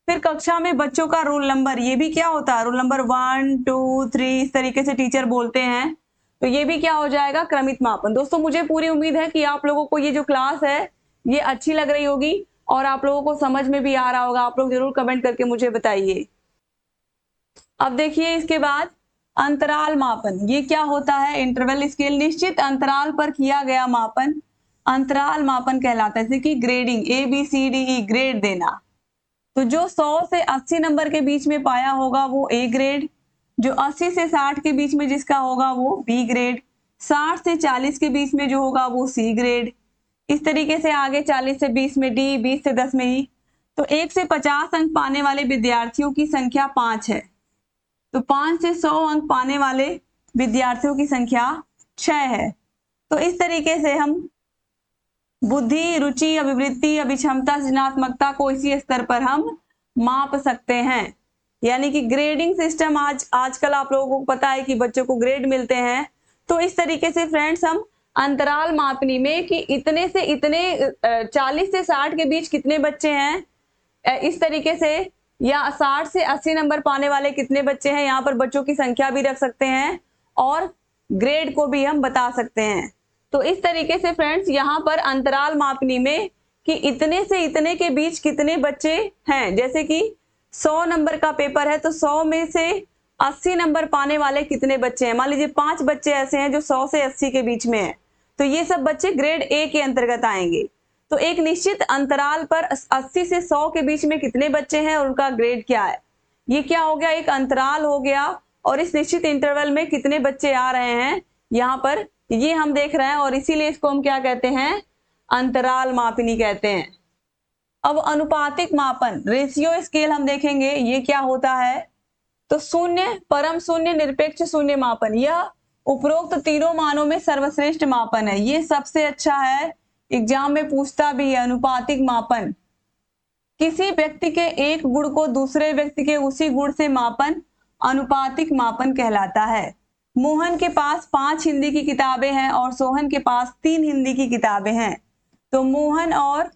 फिर कक्षा में बच्चों का रोल नंबर, ये भी क्या होता है, रोल नंबर 1 2 3 इस तरीके से टीचर बोलते हैं, तो ये भी क्या हो जाएगा, क्रमित मापन। दोस्तों मुझे पूरी उम्मीद है कि आप लोगों को ये जो क्लास है ये अच्छी लग रही होगी और आप लोगों को समझ में भी आ रहा होगा। आप लोग जरूर कमेंट करके मुझे बताइए। अब देखिए इसके बाद अंतराल मापन, ये क्या होता है, इंटरवल स्केल, निश्चित अंतराल पर किया गया मापन अंतराल मापन कहलाता है। जैसे कि ग्रेडिंग ABCDE, ग्रेड देना, तो जो 100 से 80 नंबर के बीच में पाया होगा वो A ग्रेड, जो 80 से 60 के बीच में जिसका होगा वो B ग्रेड, 60 से 40 के बीच में जो होगा वो C ग्रेड, इस तरीके से आगे 40 से 20 में D, 20 से 10 में E। तो 1 से 50 अंक पाने वाले विद्यार्थियों की संख्या 5 है, तो 5 से 100 अंक पाने वाले विद्यार्थियों की संख्या 6 है। तो इस तरीके से हम बुद्धि, रुचि, अभिवृत्ति, अभिक्षमता, सृजनात्मकता को इसी स्तर पर हम माप सकते हैं। यानी कि ग्रेडिंग सिस्टम आजकल आप लोगों को पता है कि बच्चों को ग्रेड मिलते हैं। तो इस तरीके से फ्रेंड्स हम अंतराल मापनी में कि इतने से इतने 40 से 60 के बीच कितने बच्चे हैं, इस तरीके से, या 60 से 80 नंबर पाने वाले कितने बच्चे हैं, यहाँ पर बच्चों की संख्या भी रख सकते हैं और ग्रेड को भी हम बता सकते हैं। तो इस तरीके से फ्रेंड्स यहाँ पर अंतराल मापनी में कि इतने से इतने के बीच कितने बच्चे हैं, जैसे कि 100 नंबर का पेपर है तो 100 में से 80 नंबर पाने वाले कितने बच्चे हैं। मान लीजिए 5 बच्चे ऐसे हैं जो 100 से 80 के बीच में है, तो ये सब बच्चे ग्रेड A के अंतर्गत आएंगे। तो एक निश्चित अंतराल पर 80 से 100 के बीच में कितने बच्चे हैं और उनका ग्रेड क्या है, ये क्या हो गया, एक अंतराल हो गया। और इस निश्चित इंटरवल में कितने बच्चे आ रहे हैं यहाँ पर ये हम देख रहे हैं, और इसीलिए इसको हम क्या कहते हैं, अंतराल मापनी कहते हैं। अब अनुपातिक मापन, रेशियो स्केल हम देखेंगे, ये क्या होता है, तो शून्य, परम शून्य, निरपेक्ष शून्य मापन, यह उपरोक्त तीनों मानों में सर्वश्रेष्ठ मापन है, ये सबसे अच्छा है, एग्जाम में पूछता भी है। अनुपातिक मापन, किसी व्यक्ति के एक गुण को दूसरे व्यक्ति के उसी गुण से मापन अनुपातिक मापन कहलाता है। मोहन के पास 5 हिंदी की किताबें हैं और सोहन के पास 3 हिंदी की किताबें हैं, तो मोहन और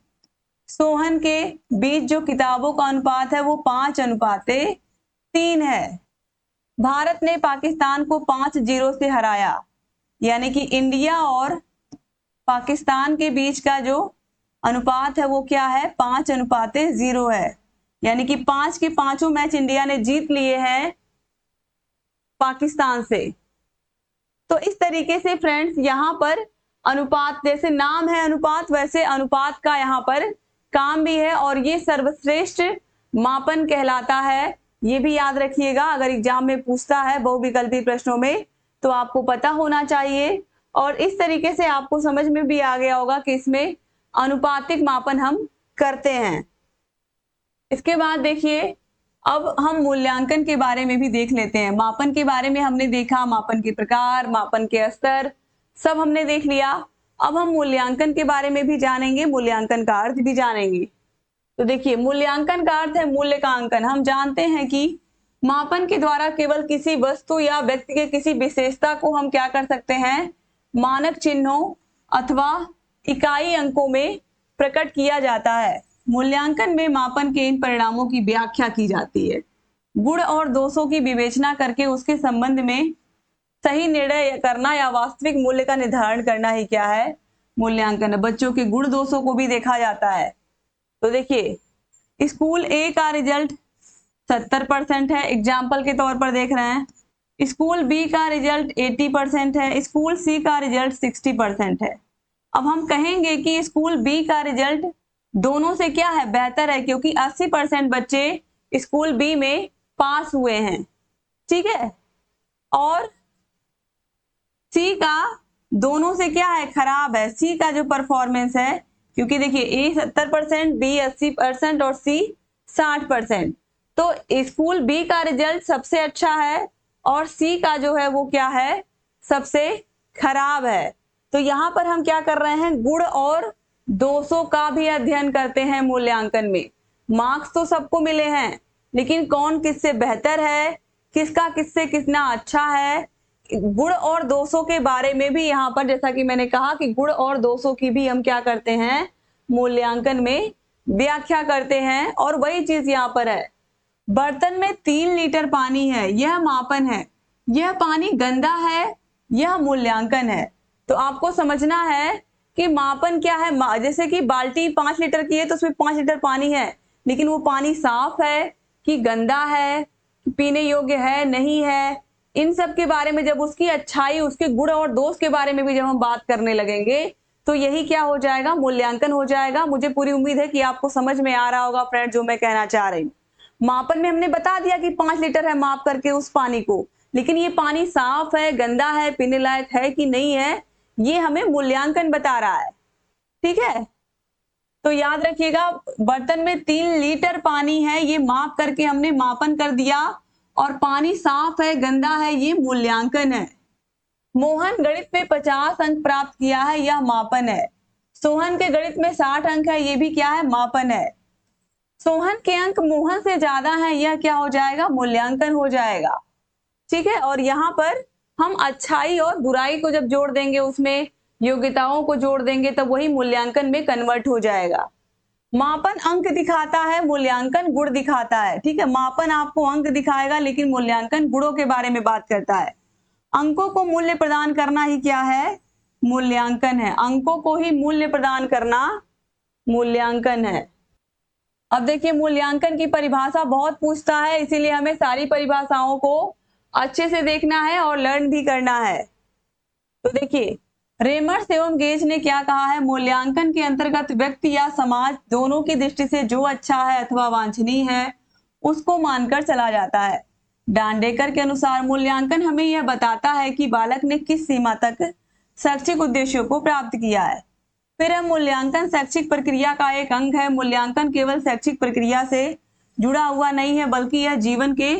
सोहन के बीच जो किताबों का अनुपात है वो 5:3 है। भारत ने पाकिस्तान को 5-0 से हराया, यानी कि इंडिया और पाकिस्तान के बीच का जो अनुपात है वो क्या है, 5:0 है, यानी कि 5 के 5 मैच इंडिया ने जीत लिए हैं पाकिस्तान से। तो इस तरीके से फ्रेंड्स यहाँ पर अनुपात, जैसे नाम है अनुपात वैसे अनुपात का यहाँ पर काम भी है, और ये सर्वश्रेष्ठ मापन कहलाता है। ये भी याद रखिएगा, अगर एग्जाम में पूछता है बहुविकल्पी प्रश्नों में तो आपको पता होना चाहिए। और इस तरीके से आपको समझ में भी आ गया होगा कि इसमें अनुपातिक मापन हम करते हैं। इसके बाद देखिए अब हम मूल्यांकन के बारे में भी देख लेते हैं। मापन के बारे में हमने देखा, मापन के प्रकार, मापन के स्तर, सब हमने देख लिया। अब हम मूल्यांकन के बारे में भी जानेंगे, मूल्यांकन का अर्थ भी जानेंगे। तो देखिए मूल्यांकन का अर्थ है मूल्य का अंकन। हम जानते हैं कि मापन के द्वारा केवल किसी वस्तु या व्यक्ति के किसी विशेषता को हम क्या कर सकते हैं, मानक चिन्हों अथवा इकाई अंकों में प्रकट किया जाता है। मूल्यांकन में मापन के इन परिणामों की व्याख्या की जाती है। गुण और दोषों की विवेचना करके उसके संबंध में सही निर्णय करना या वास्तविक मूल्य का निर्धारण करना ही क्या है, मूल्यांकन है। बच्चों के गुण दोषों को भी देखा जाता है। तो देखिए स्कूल A का रिजल्ट 70% है, एग्जाम्पल के तौर पर देख रहे हैं, स्कूल बी का रिजल्ट 80% है, स्कूल सी का रिजल्ट 60% है। अब हम कहेंगे कि स्कूल बी का रिजल्ट दोनों से क्या है, बेहतर है, क्योंकि 80% बच्चे स्कूल बी में पास हुए हैं, ठीक है। और सी का दोनों से क्या है, खराब है, सी का जो परफॉर्मेंस है, क्योंकि देखिए ए 70%, बी 80% और सी 60%। तो स्कूल बी का रिजल्ट सबसे अच्छा है और सी का जो है वो क्या है, सबसे खराब है। तो यहाँ पर हम क्या कर रहे हैं, गुण और दोषों का भी अध्ययन करते हैं मूल्यांकन में। मार्क्स तो सबको मिले हैं, लेकिन कौन किससे बेहतर है, किसका किससे कितना अच्छा है, गुण और दोषों के बारे में भी यहाँ पर, जैसा कि मैंने कहा कि गुण और दोषों की भी हम क्या करते हैं, मूल्यांकन में व्याख्या करते हैं। और वही चीज यहाँ पर है, बर्तन में 3 लीटर पानी है, यह मापन है, यह पानी गंदा है, यह मूल्यांकन है। तो आपको समझना है कि मापन क्या है, जैसे कि बाल्टी 5 लीटर की है तो उसमें 5 लीटर पानी है, लेकिन वो पानी साफ है कि गंदा है, पीने योग्य है नहीं है, इन सब के बारे में जब उसकी अच्छाई, उसके गुण और दोष के बारे में भी जब हम बात करने लगेंगे तो यही क्या हो जाएगा, मूल्यांकन हो जाएगा। मुझे पूरी उम्मीद है कि आपको समझ में आ रहा होगा फ्रेंड जो मैं कहना चाह रही हूँ। मापन में हमने बता दिया कि 5 लीटर है माप करके उस पानी को, लेकिन ये पानी साफ है, गंदा है, पीने लायक है कि नहीं है, ये हमें मूल्यांकन बता रहा है, ठीक है। तो याद रखिएगा, बर्तन में 3 लीटर पानी है, ये माप करके हमने मापन कर दिया, और पानी साफ है गंदा है ये मूल्यांकन है। मोहन गणित में 50 अंक प्राप्त किया है, यह मापन है। सोहन के गणित में 60 अंक है, ये भी क्या है, मापन है। सोहन के अंक मोहन से ज्यादा है, यह क्या हो जाएगा, मूल्यांकन हो जाएगा, ठीक है। और यहाँ पर हम अच्छाई और बुराई को जब जोड़ देंगे, उसमें योग्यताओं को जोड़ देंगे, तब वही मूल्यांकन में कन्वर्ट हो जाएगा। मापन अंक दिखाता है, मूल्यांकन गुण दिखाता है, ठीक है। मापन आपको अंक दिखाएगा, लेकिन मूल्यांकन गुणों के बारे में बात करता है। अंकों को मूल्य प्रदान करना ही क्या है, मूल्यांकन है। अंकों को ही मूल्य प्रदान करना मूल्यांकन है। अब देखिए, मूल्यांकन की परिभाषा बहुत पूछता है, इसीलिए हमें सारी परिभाषाओं को अच्छे से देखना है और लर्न भी करना है। तो देखिए, रेमर्स एवं गेज ने क्या कहा है, मूल्यांकन के अंतर्गत व्यक्ति या समाज दोनों की दृष्टि से जो अच्छा है अथवा वांछनीय है उसको मानकर चला जाता है। डांडेकर के अनुसार मूल्यांकन हमें यह बताता है कि बालक ने किस सीमा तक शैक्षिक उद्देश्यों को प्राप्त किया है। फिर हम मूल्यांकन शैक्षिक प्रक्रिया का एक अंग है। मूल्यांकन केवल शैक्षिक प्रक्रिया से जुड़ा हुआ नहीं है, बल्कि यह जीवन के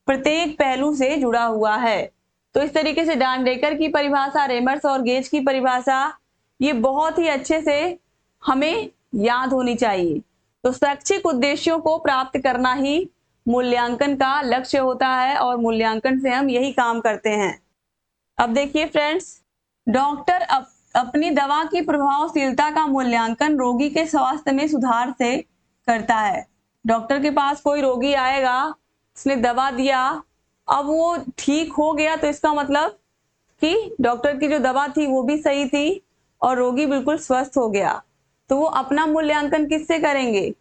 प्रत्येक पहलू से जुड़ा हुआ है। तो इस तरीके से डांडेकर की परिभाषा, रेमर्स और गेज की परिभाषा, ये बहुत ही अच्छे से हमें याद होनी चाहिए। तो शैक्षिक उद्देश्यों को प्राप्त करना ही मूल्यांकन का लक्ष्य होता है, और मूल्यांकन से हम यही काम करते हैं। अब देखिए फ्रेंड्स, डॉक्टर अपनी दवा की प्रभावशीलता का मूल्यांकन रोगी के स्वास्थ्य में सुधार से करता है। डॉक्टर के पास कोई रोगी आएगा, उसने दवा दिया, अब वो ठीक हो गया, तो इसका मतलब कि डॉक्टर की जो दवा थी वो भी सही थी और रोगी बिल्कुल स्वस्थ हो गया। तो वो अपना मूल्यांकन किससे करेंगे,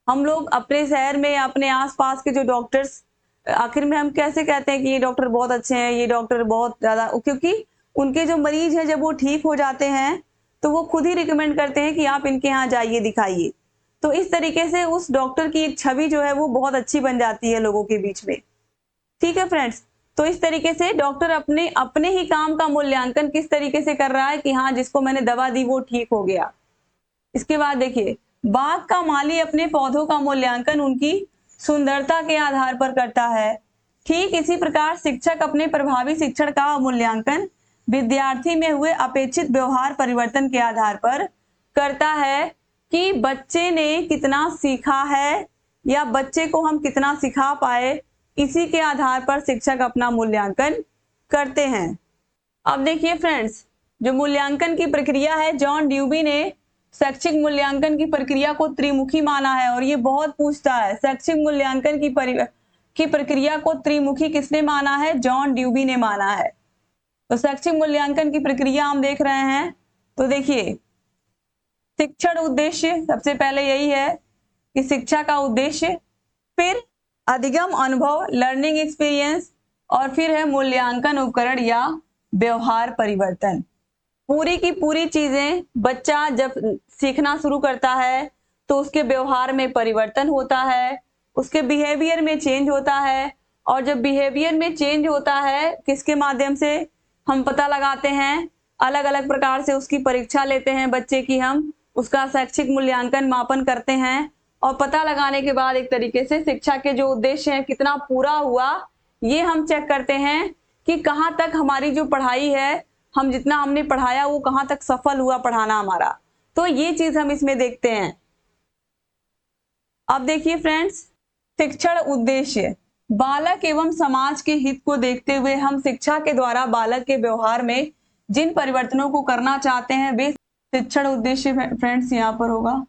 हम लोग अपने शहर में, अपने आसपास के जो डॉक्टर्स, आखिर में हम कैसे कहते हैं कि ये डॉक्टर बहुत अच्छे हैं, ये डॉक्टर बहुत ज्यादा, क्योंकि उनके जो मरीज हैं जब वो ठीक हो जाते हैं तो वो खुद ही रिकमेंड करते हैं कि आप इनके यहाँ जाइए, दिखाइए। तो इस तरीके से उस डॉक्टर की एक छवि जो है वो बहुत अच्छी बन जाती है लोगों के बीच में, ठीक है फ्रेंड्स। तो इस तरीके से डॉक्टर अपने अपने ही काम का मूल्यांकन किस तरीके से कर रहा है कि हाँ, जिसको मैंने दवा दी वो ठीक हो गया। इसके बाद देखिए, बाग का माली अपने पौधों का मूल्यांकन उनकी सुंदरता के आधार पर करता है। ठीक इसी प्रकार शिक्षक अपने प्रभावी शिक्षण का मूल्यांकन विद्यार्थी में हुए अपेक्षित व्यवहार परिवर्तन के आधार पर करता है कि बच्चे ने कितना सीखा है या बच्चे को हम कितना सिखा पाए, इसी के आधार पर शिक्षक अपना मूल्यांकन करते हैं। अब देखिए फ्रेंड्स, जो मूल्यांकन की प्रक्रिया है, जॉन ड्यूबी ने शैक्षिक मूल्यांकन की प्रक्रिया को त्रिमुखी माना है, और ये बहुत पूछता है, शैक्षिक मूल्यांकन की प्रक्रिया को त्रिमुखी किसने माना है, जॉन ड्यूबी ने माना है। तो शैक्षिक मूल्यांकन की प्रक्रिया हम देख रहे हैं। तो देखिए, शिक्षण उद्देश्य सबसे पहले यही है कि शिक्षा का उद्देश्य, फिर अधिगम अनुभव, लर्निंग एक्सपीरियंस, और फिर है मूल्यांकन उपकरण या व्यवहार परिवर्तन। पूरी की पूरी चीजें बच्चा जब सीखना शुरू करता है तो उसके व्यवहार में परिवर्तन होता है, उसके बिहेवियर में चेंज होता है। और जब बिहेवियर में चेंज होता है किसके माध्यम से हम पता लगाते हैं, अलग अलग प्रकार से उसकी परीक्षा लेते हैं बच्चे की, हम उसका शैक्षिक मूल्यांकन मापन करते हैं और पता लगाने के बाद एक तरीके से शिक्षा के जो उद्देश्य हैं कितना पूरा हुआ ये हम चेक करते हैं कि कहाँ तक हमारी जो पढ़ाई है, हम जितना हमने पढ़ाया वो कहाँ तक सफल हुआ पढ़ाना हमारा। तो ये चीज हम इसमें देखते हैं। अब देखिए फ्रेंड्स, शिक्षण उद्देश्य, बालक एवं समाज के हित को देखते हुए हम शिक्षा के द्वारा बालक के व्यवहार में जिन परिवर्तनों को करना चाहते हैं वे शिक्षण उद्देश्य फ्रेंड्स यहाँ पर होगा।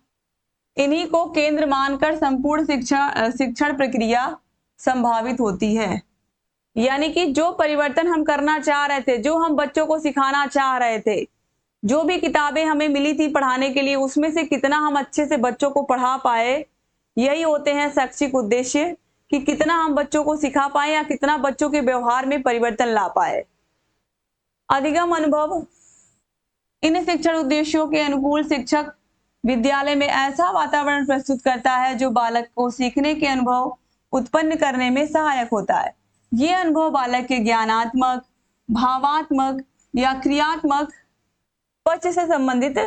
इन्हीं को केंद्र मानकर संपूर्ण शिक्षण प्रक्रिया संभावित होती है। यानी कि जो परिवर्तन हम करना चाह रहे थे, जो हम बच्चों को सिखाना चाह रहे थे, जो भी किताबें हमें मिली थी पढ़ाने के लिए उसमें से कितना हम अच्छे से बच्चों को पढ़ा पाए, यही होते हैं शैक्षिक उद्देश्य, कि कितना हम बच्चों को सिखा पाए या कितना बच्चों के व्यवहार में परिवर्तन ला पाए। अधिगम अनुभव, इन शिक्षण उद्देश्यों के अनुकूल शिक्षक विद्यालय में ऐसा वातावरण प्रस्तुत करता है जो बालक को सीखने के अनुभव उत्पन्न करने में सहायक होता है। ये अनुभव बालक के ज्ञानात्मक, भावात्मक या क्रियात्मक पक्ष से संबंधित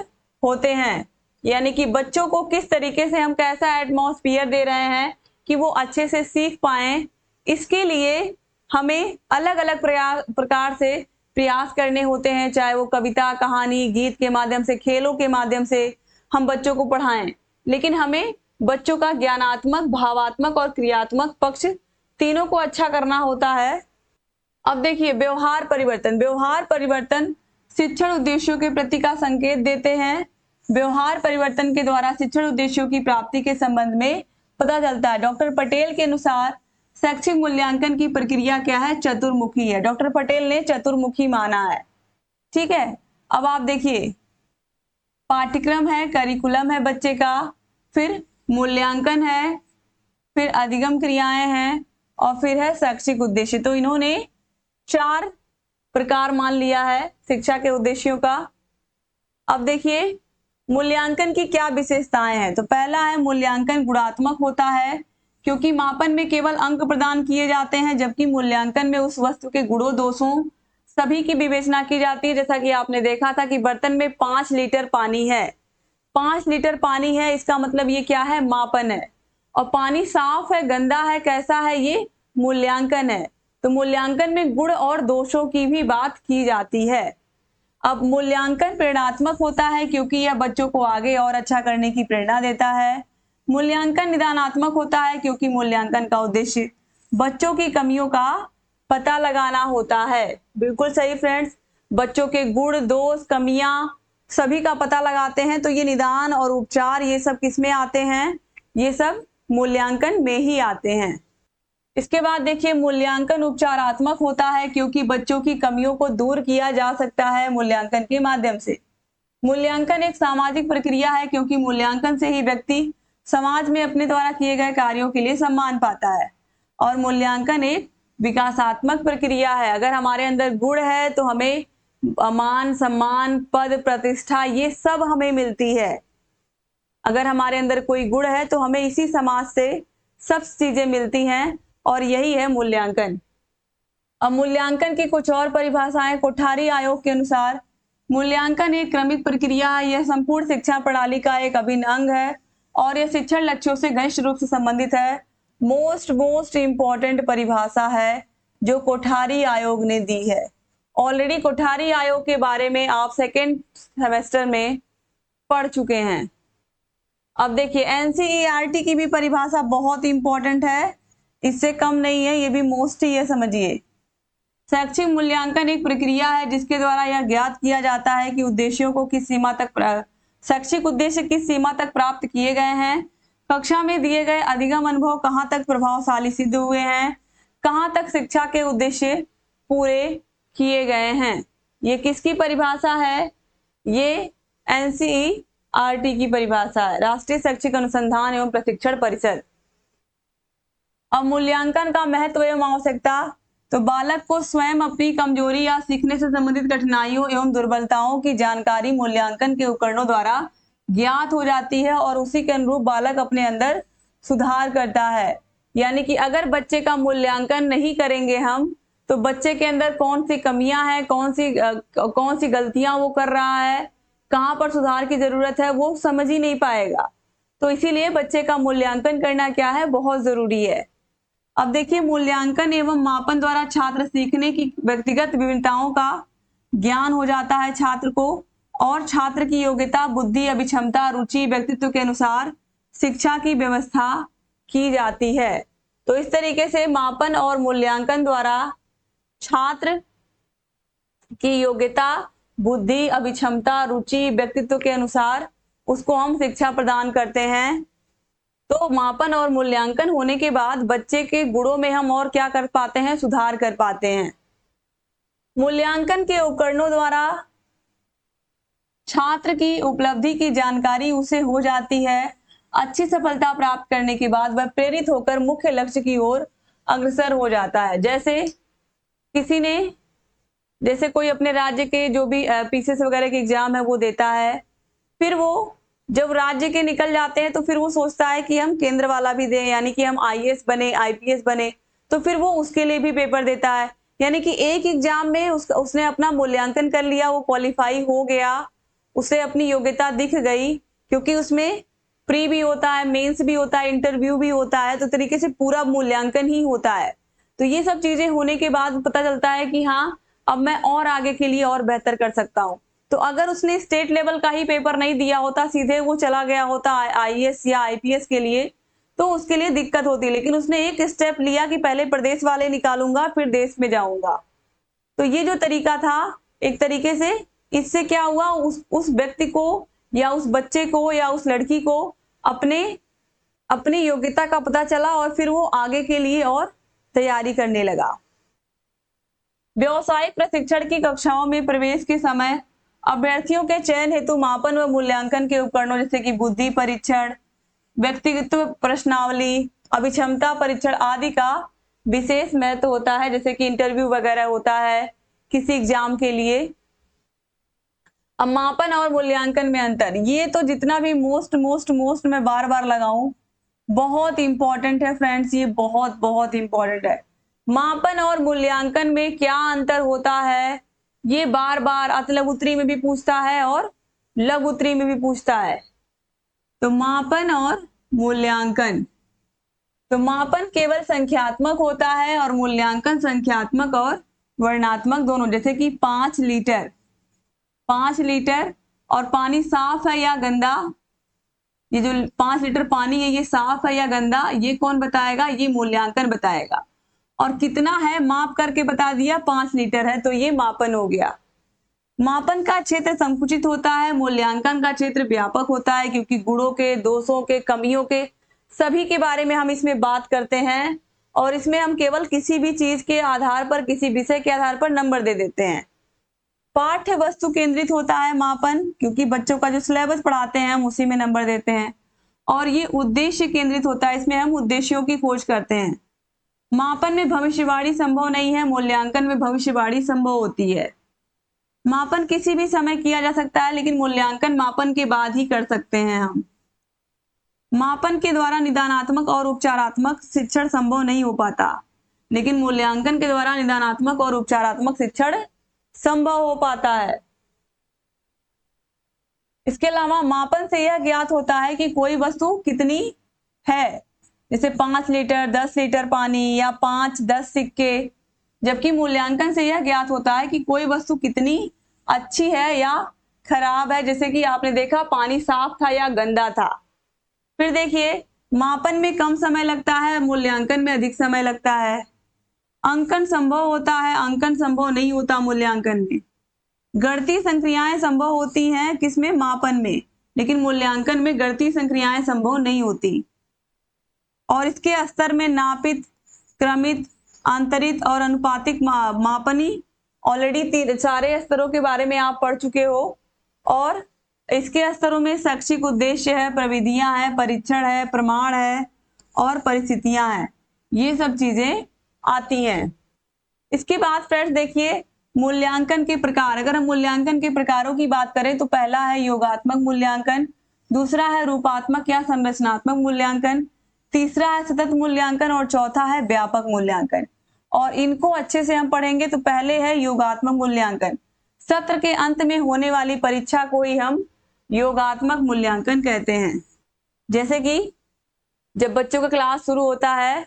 होते हैं। यानी कि बच्चों को किस तरीके से हम कैसा एटमॉस्फेयर दे रहे हैं कि वो अच्छे से सीख पाएं, इसके लिए हमें अलग अलग प्रकार से प्रयास करने होते हैं, चाहे वो कविता, कहानी, गीत के माध्यम से, खेलों के माध्यम से हम बच्चों को पढ़ाएं। लेकिन हमें बच्चों का ज्ञानात्मक, भावात्मक और क्रियात्मक पक्ष तीनों को अच्छा करना होता है। अब देखिए व्यवहार परिवर्तन, व्यवहार परिवर्तन शिक्षण उद्देश्यों के प्रति का संकेत देते हैं। व्यवहार परिवर्तन के द्वारा शिक्षण उद्देश्यों की प्राप्ति के संबंध में पता चलता है। डॉक्टर पटेल के अनुसार शैक्षिक मूल्यांकन की प्रक्रिया क्या है, चतुर्मुखी है। डॉक्टर पटेल ने चतुर्मुखी माना है। ठीक है, अब आप देखिए पाठ्यक्रम है, करिकुलम है बच्चे का, फिर मूल्यांकन है, फिर अधिगम क्रियाएं हैं और फिर है शैक्षिक उद्देश्य। तो इन्होंने 4 प्रकार मान लिया है शिक्षा के उद्देश्यों का। अब देखिए मूल्यांकन की क्या विशेषताएं हैं। तो पहला है मूल्यांकन गुणात्मक होता है, क्योंकि मापन में केवल अंक प्रदान किए जाते हैं, जबकि मूल्यांकन में उस वस्तु के गुणों दोषों सभी की विवेचना की जाती है। जैसा कि आपने देखा था कि बर्तन में 5 लीटर पानी है, 5 लीटर पानी है, इसका मतलब ये क्या है, मापन है। और पानी साफ है, गंदा है, कैसा है, ये मूल्यांकन है। तो मूल्यांकन में गुण और दोषों की भी बात की जाती है। अब मूल्यांकन प्रेरणात्मक होता है, क्योंकि यह बच्चों को आगे और अच्छा करने की प्रेरणा देता है। मूल्यांकन निदानात्मक होता है, क्योंकि मूल्यांकन का उद्देश्य बच्चों की कमियों का पता लगाना होता है। बिल्कुल सही फ्रेंड्स, बच्चों के गुण, दोष, कमियां सभी का पता लगाते हैं। तो ये निदान और उपचार ये सब किसमें आते हैं, ये सब मूल्यांकन में ही आते हैं। इसके बाद देखिए मूल्यांकन उपचारात्मक होता है, क्योंकि बच्चों की कमियों को दूर किया जा सकता है मूल्यांकन के माध्यम से। मूल्यांकन एक सामाजिक प्रक्रिया है, क्योंकि मूल्यांकन से ही व्यक्ति समाज में अपने द्वारा किए गए कार्यों के लिए सम्मान पाता है। और मूल्यांकन एक विकासात्मक प्रक्रिया है। अगर हमारे अंदर गुण है तो हमें मान, सम्मान, पद, प्रतिष्ठा ये सब हमें मिलती है। अगर हमारे अंदर कोई गुण है तो हमें इसी समाज से सब चीजें मिलती हैं, और यही है मूल्यांकन। अब मूल्यांकन की कुछ और परिभाषाएं। कोठारी आयोग के अनुसार मूल्यांकन एक क्रमिक प्रक्रिया है, यह संपूर्ण शिक्षा प्रणाली का एक अभिन्न अंग है और यह शिक्षण लक्ष्यों से घनिष्ठ रूप से संबंधित है। मोस्ट इंपॉर्टेंट परिभाषा है जो कोठारी आयोग ने दी है। ऑलरेडी कोठारी आयोग के बारे में आप सेकेंड सेमेस्टर में पढ़ चुके हैं। अब देखिए एनसीईआरटी की भी परिभाषा बहुत इंपॉर्टेंट है, इससे कम नहीं है, ये भी मोस्ट ही है, समझिए। शैक्षिक मूल्यांकन एक प्रक्रिया है जिसके द्वारा यह ज्ञात किया जाता है कि उद्देश्यों को किस सीमा तक शैक्षिक उद्देश्य किस सीमा तक प्राप्त किए गए हैं, कक्षा में दिए गए अधिगम अनुभव कहाँ तक प्रभावशाली सिद्ध हुए हैं, कहाँ तक शिक्षा के उद्देश्य पूरे किए गए हैं। ये किसकी परिभाषा है, ये एनसीईआरटी की परिभाषा है, राष्ट्रीय शैक्षिक अनुसंधान एवं प्रशिक्षण परिषद। अब मूल्यांकन का महत्व एवं आवश्यकता। तो बालक को स्वयं अपनी कमजोरी या सीखने से संबंधित कठिनाइयों एवं दुर्बलताओं की जानकारी मूल्यांकन के उपकरणों द्वारा ज्ञात हो जाती है और उसी के अनुरूप बालक अपने अंदर सुधार करता है। यानी कि अगर बच्चे का मूल्यांकन नहीं करेंगे हम, तो बच्चे के अंदर कौन सी कमियां हैं, कौन सी गलतियां वो कर रहा है, कहाँ पर सुधार की जरूरत है, वो समझ ही नहीं पाएगा। तो इसीलिए बच्चे का मूल्यांकन करना क्या है, बहुत जरूरी है। अब देखिए, मूल्यांकन एवं मापन द्वारा छात्र सीखने की व्यक्तिगत विभिन्नताओं का ज्ञान हो जाता है छात्र को, और छात्र की योग्यता, बुद्धि, अभिक्षमता, रुचि, व्यक्तित्व के अनुसार शिक्षा की व्यवस्था की जाती है। तो इस तरीके से मापन और मूल्यांकन द्वारा छात्र की योग्यता, बुद्धि, अभिक्षमता, रुचि, व्यक्तित्व के अनुसार उसको हम शिक्षा प्रदान करते हैं। तो मापन और मूल्यांकन होने के बाद बच्चे के गुणों में हम और क्या कर पाते हैं, सुधार कर पाते हैं। मूल्यांकन के उपकरणों द्वारा छात्र की उपलब्धि की जानकारी उसे हो जाती है। अच्छी सफलता प्राप्त करने के बाद वह प्रेरित होकर मुख्य लक्ष्य की ओर अग्रसर हो जाता है। जैसे कोई अपने राज्य के जो भी पीसीएस वगैरह के एग्जाम है वो देता है, फिर वो जब राज्य के निकल जाते हैं तो फिर वो सोचता है कि हम केंद्र वाला भी दें, यानी कि हम आईएएस बने, आईपीएस बने, तो फिर वो उसके लिए भी पेपर देता है। यानी कि एक एग्जाम में उसने अपना मूल्यांकन कर लिया, वो क्वालिफाई हो गया, उसे अपनी योग्यता दिख गई, क्योंकि उसमें प्री भी होता है, मेंस भी होता है, इंटरव्यू भी होता है, तो तरीके से पूरा मूल्यांकन ही होता है। तो ये सब चीजें होने के बाद पता चलता है कि हाँ, अब मैं और आगे के लिए और बेहतर कर सकता हूँ। तो अगर उसने स्टेट लेवल का ही पेपर नहीं दिया होता, सीधे वो चला गया होता आईएएस या आईपीएस के लिए, तो उसके लिए दिक्कत होती। लेकिन उसने एक स्टेप लिया कि पहले प्रदेश वाले निकालूंगा, फिर देश में जाऊंगा। तो ये जो तरीका था, एक तरीके से इससे क्या हुआ, उस व्यक्ति को या उस बच्चे को या उस लड़की को अपनी योग्यता का पता चला और फिर वो आगे के लिए और तैयारी करने लगा। व्यावसायिक प्रशिक्षण की कक्षाओं में प्रवेश के समय अभ्यर्थियों के चयन हेतु मापन व मूल्यांकन के उपकरणों जैसे कि बुद्धि परीक्षण, व्यक्तित्व प्रश्नावली, अभिक्षमता परीक्षण आदि का विशेष महत्व होता है। जैसे कि इंटरव्यू वगैरह होता है किसी एग्जाम के लिए। अब मापन और मूल्यांकन में अंतर, ये तो जितना भी मोस्ट मैं बार बार लगाऊं, बहुत इंपॉर्टेंट है फ्रेंड्स, ये बहुत बहुत इंपॉर्टेंट है। मापन और मूल्यांकन में क्या अंतर होता है, ये बार बार अतलग उत्तरी में भी पूछता है और लघु उत्तरी में भी पूछता है। तो मापन और मूल्यांकन, तो मापन केवल संख्यात्मक होता है और मूल्यांकन संख्यात्मक और वर्णात्मक दोनों। जैसे कि 5 लीटर और पानी साफ है या गंदा, ये जो 5 लीटर पानी है ये साफ है या गंदा, ये कौन बताएगा, ये मूल्यांकन बताएगा। और कितना है माप करके बता दिया, 5 लीटर है, तो ये मापन हो गया। मापन का क्षेत्र संकुचित होता है, मूल्यांकन का क्षेत्र व्यापक होता है, क्योंकि गुणों के, दोषों के, कमियों के सभी के बारे में हम इसमें बात करते हैं। और इसमें हम केवल किसी भी चीज के आधार पर, किसी विषय के आधार पर नंबर दे देते हैं। पाठ्य वस्तु केंद्रित होता है मापन, क्योंकि बच्चों का जो सिलेबस पढ़ाते हैं हम उसी में नंबर देते हैं। और ये उद्देश्य केंद्रित होता है, इसमें हम उद्देश्यों की खोज करते हैं। मापन में भविष्यवाणी संभव नहीं है, मूल्यांकन में भविष्यवाणी संभव होती है। मापन किसी भी समय किया जा सकता है, लेकिन मूल्यांकन मापन के बाद ही कर सकते हैं हम। मापन के द्वारा निदानात्मक और उपचारात्मक शिक्षण संभव नहीं हो पाता, लेकिन मूल्यांकन के द्वारा निदानात्मक और उपचारात्मक शिक्षण संभव हो पाता है। इसके अलावा मापन से यह ज्ञात होता है कि कोई वस्तु कितनी है, जैसे 5 लीटर, 10 लीटर पानी या 5-10 सिक्के। जबकि मूल्यांकन से यह ज्ञात होता है कि कोई वस्तु कितनी अच्छी है या खराब है, जैसे कि आपने देखा पानी साफ था या गंदा था। फिर देखिए, मापन में कम समय लगता है, मूल्यांकन में अधिक समय लगता है। अंकन संभव होता है, अंकन संभव नहीं होता मूल्यांकन में। गणितीय संक्रियाएं संभव होती हैं किसमें, मापन में, लेकिन मूल्यांकन में गणितीय संक्रियाएं संभव नहीं होती। और इसके स्तर में नापित, क्रमित, आंतरिक और अनुपातिक मापनी, ऑलरेडी सारे स्तरों के बारे में आप पढ़ चुके हो। और इसके स्तरों में शैक्षिक उद्देश्य है, प्रविधियां है, परीक्षण है, प्रमाण है और परिस्थितियां हैं, ये सब चीजें आती हैं। इसके बाद फ्रेंड्स देखिए मूल्यांकन के प्रकार। अगर हम मूल्यांकन के प्रकारों की बात करें तो पहला है योगात्मक मूल्यांकन, दूसरा है रूपात्मक या संरचनात्मक मूल्यांकन, तीसरा है सतत मूल्यांकन और चौथा है व्यापक मूल्यांकन। और इनको अच्छे से हम पढ़ेंगे तो पहले है योगात्मक मूल्यांकन। सत्र के अंत में होने वाली परीक्षा को ही हम योगात्मक मूल्यांकन कहते हैं। जैसे कि जब बच्चों का क्लास शुरू होता है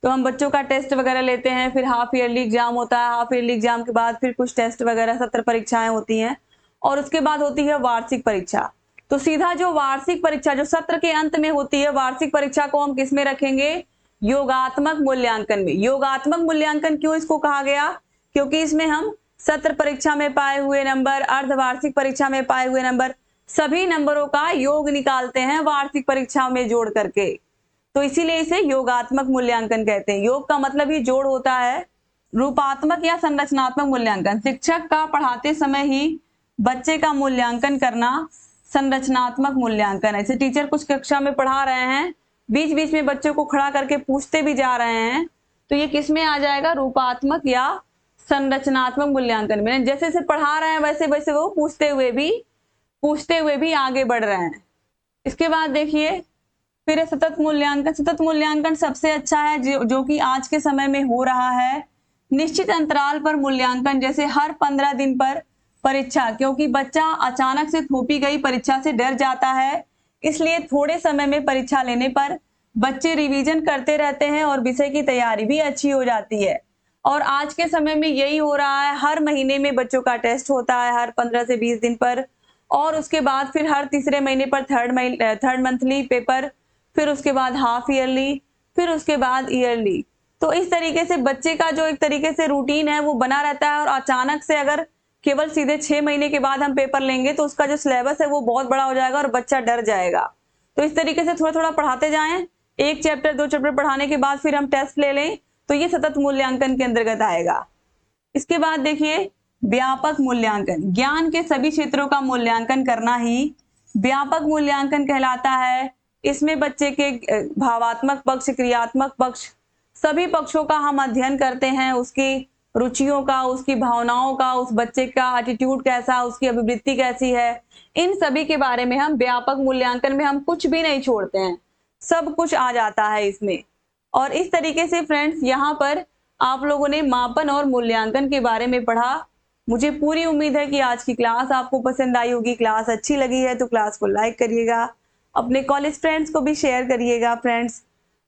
तो हम बच्चों का टेस्ट वगैरह लेते हैं, फिर हाफ ईयरली एग्जाम होता है, हाफ ईयरली एग्जाम के बाद फिर कुछ टेस्ट वगैरह सत्र परीक्षाएं होती हैं और उसके बाद होती है वार्षिक परीक्षा। तो सीधा जो वार्षिक परीक्षा जो सत्र के अंत में होती है, वार्षिक परीक्षा को हम किस में रखेंगे? योगात्मक मूल्यांकन में। योगात्मक मूल्यांकन क्यों इसको कहा गया? क्योंकि इसमें हम सत्र परीक्षा में पाए हुए नंबर, अर्धवार्षिक परीक्षा में पाए हुए नंबर, सभी नंबरों का योग निकालते हैं वार्षिक परीक्षा में जोड़ करके। तो इसीलिए इसे योगात्मक मूल्यांकन कहते हैं। योग का मतलब ही जोड़ होता है। रूपात्मक या संरचनात्मक मूल्यांकन, शिक्षक का पढ़ाते समय ही बच्चे का मूल्यांकन करना संरचनात्मक मूल्यांकन है। जैसे टीचर कुछ कक्षा में पढ़ा रहे हैं, बीच बीच में बच्चों को खड़ा करके पूछते भी जा रहे हैं, तो ये किस में आ जाएगा? रूपात्मक या संरचनात्मक मूल्यांकन में। जैसे जैसे पढ़ा रहे हैं वैसे वैसे वो पूछते हुए भी आगे बढ़ रहे हैं। इसके बाद देखिए फिर है सतत मूल्यांकन। सतत मूल्यांकन सबसे अच्छा है जो कि आज के समय में हो रहा है। निश्चित अंतराल पर मूल्यांकन, जैसे हर 15 दिन पर परीक्षा, क्योंकि बच्चा अचानक से थोपी गई परीक्षा से डर जाता है, इसलिए थोड़े समय में परीक्षा लेने पर बच्चे रिवीजन करते रहते हैं और विषय की तैयारी भी अच्छी हो जाती है। और आज के समय में यही हो रहा है, हर महीने में बच्चों का टेस्ट होता है, हर 15 से 20 दिन पर, और उसके बाद फिर हर तीसरे महीने पर थर्ड मंथली पेपर, फिर उसके बाद हाफ ईयरली, फिर उसके बाद ईयरली। तो इस तरीके से बच्चे का जो एक तरीके से रूटीन है वो बना रहता है, और अचानक से अगर केवल सीधे 6 महीने के बाद हम पेपर लेंगे तो उसका जो सिलेबस है वो बहुत बड़ा हो जाएगा और बच्चा डर जाएगा। तो इस तरीके से थोड़ा थोड़ा पढ़ाते जाएं, एक चैप्टर 2 चैप्टर पढ़ाने के बाद फिर हम टेस्ट ले लें, तो ये सतत मूल्यांकन के अंतर्गत आएगा। इसके बाद देखिए व्यापक मूल्यांकन। ज्ञान के सभी क्षेत्रों का मूल्यांकन करना ही व्यापक मूल्यांकन कहलाता है। इसमें बच्चे के भावात्मक पक्ष, क्रियात्मक पक्ष, सभी पक्षों का हम अध्ययन करते हैं, उसकी रुचियों का, उसकी भावनाओं का, उस बच्चे का एटीट्यूड कैसा, उसकी अभिवृत्ति कैसी है, इन सभी के बारे में हम व्यापक मूल्यांकन में हम कुछ भी नहीं छोड़ते हैं, सब कुछ आ जाता है इसमें। और इस तरीके से फ्रेंड्स यहाँ पर आप लोगों ने मापन और मूल्यांकन के बारे में पढ़ा। मुझे पूरी उम्मीद है कि आज की क्लास आपको पसंद आई होगी। क्लास अच्छी लगी है तो क्लास को लाइक करिएगा, अपने कॉलेज फ्रेंड्स को भी शेयर करिएगा फ्रेंड्स।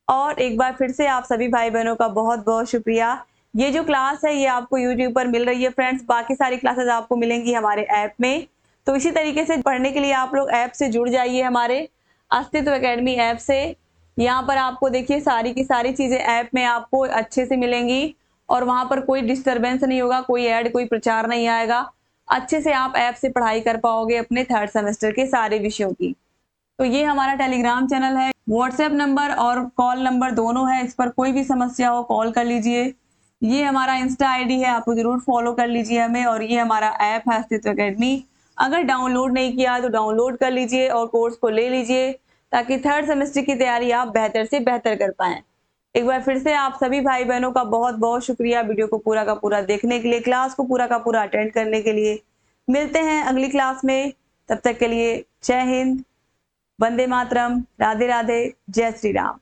और एक बार फिर से आप सभी भाई बहनों का बहुत बहुत शुक्रिया। ये जो क्लास है ये आपको यूट्यूब पर मिल रही है फ्रेंड्स, बाकी सारी क्लासेस आपको मिलेंगी हमारे ऐप में। तो इसी तरीके से पढ़ने के लिए आप लोग ऐप से जुड़ जाइए, हमारे अस्तित्व एकेडमी ऐप से। यहाँ पर आपको देखिए सारी की सारी चीजें ऐप में आपको अच्छे से मिलेंगी, और वहां पर कोई डिस्टरबेंस नहीं होगा, कोई ऐड, कोई प्रचार नहीं आएगा। अच्छे से आप ऐप से पढ़ाई कर पाओगे अपने 3rd सेमेस्टर के सारे विषयों की। तो ये हमारा टेलीग्राम चैनल है, व्हाट्सएप नंबर और कॉल नंबर दोनों है, इस पर कोई भी समस्या हो कॉल कर लीजिए। ये हमारा इंस्टा आईडी है, आपको जरूर फॉलो कर लीजिए हमें। और ये हमारा ऐप है अस्तित्व एकेडमी। अगर डाउनलोड नहीं किया तो डाउनलोड कर लीजिए और कोर्स को ले लीजिए, ताकि 3rd सेमेस्टर की तैयारी आप बेहतर से बेहतर कर पाएं। एक बार फिर से आप सभी भाई बहनों का बहुत बहुत शुक्रिया वीडियो को पूरा का पूरा देखने के लिए, क्लास को पूरा का पूरा अटेंड करने के लिए। मिलते हैं अगली क्लास में, तब तक के लिए जय हिंद, वंदे मातरम, राधे राधे, जय श्री राम।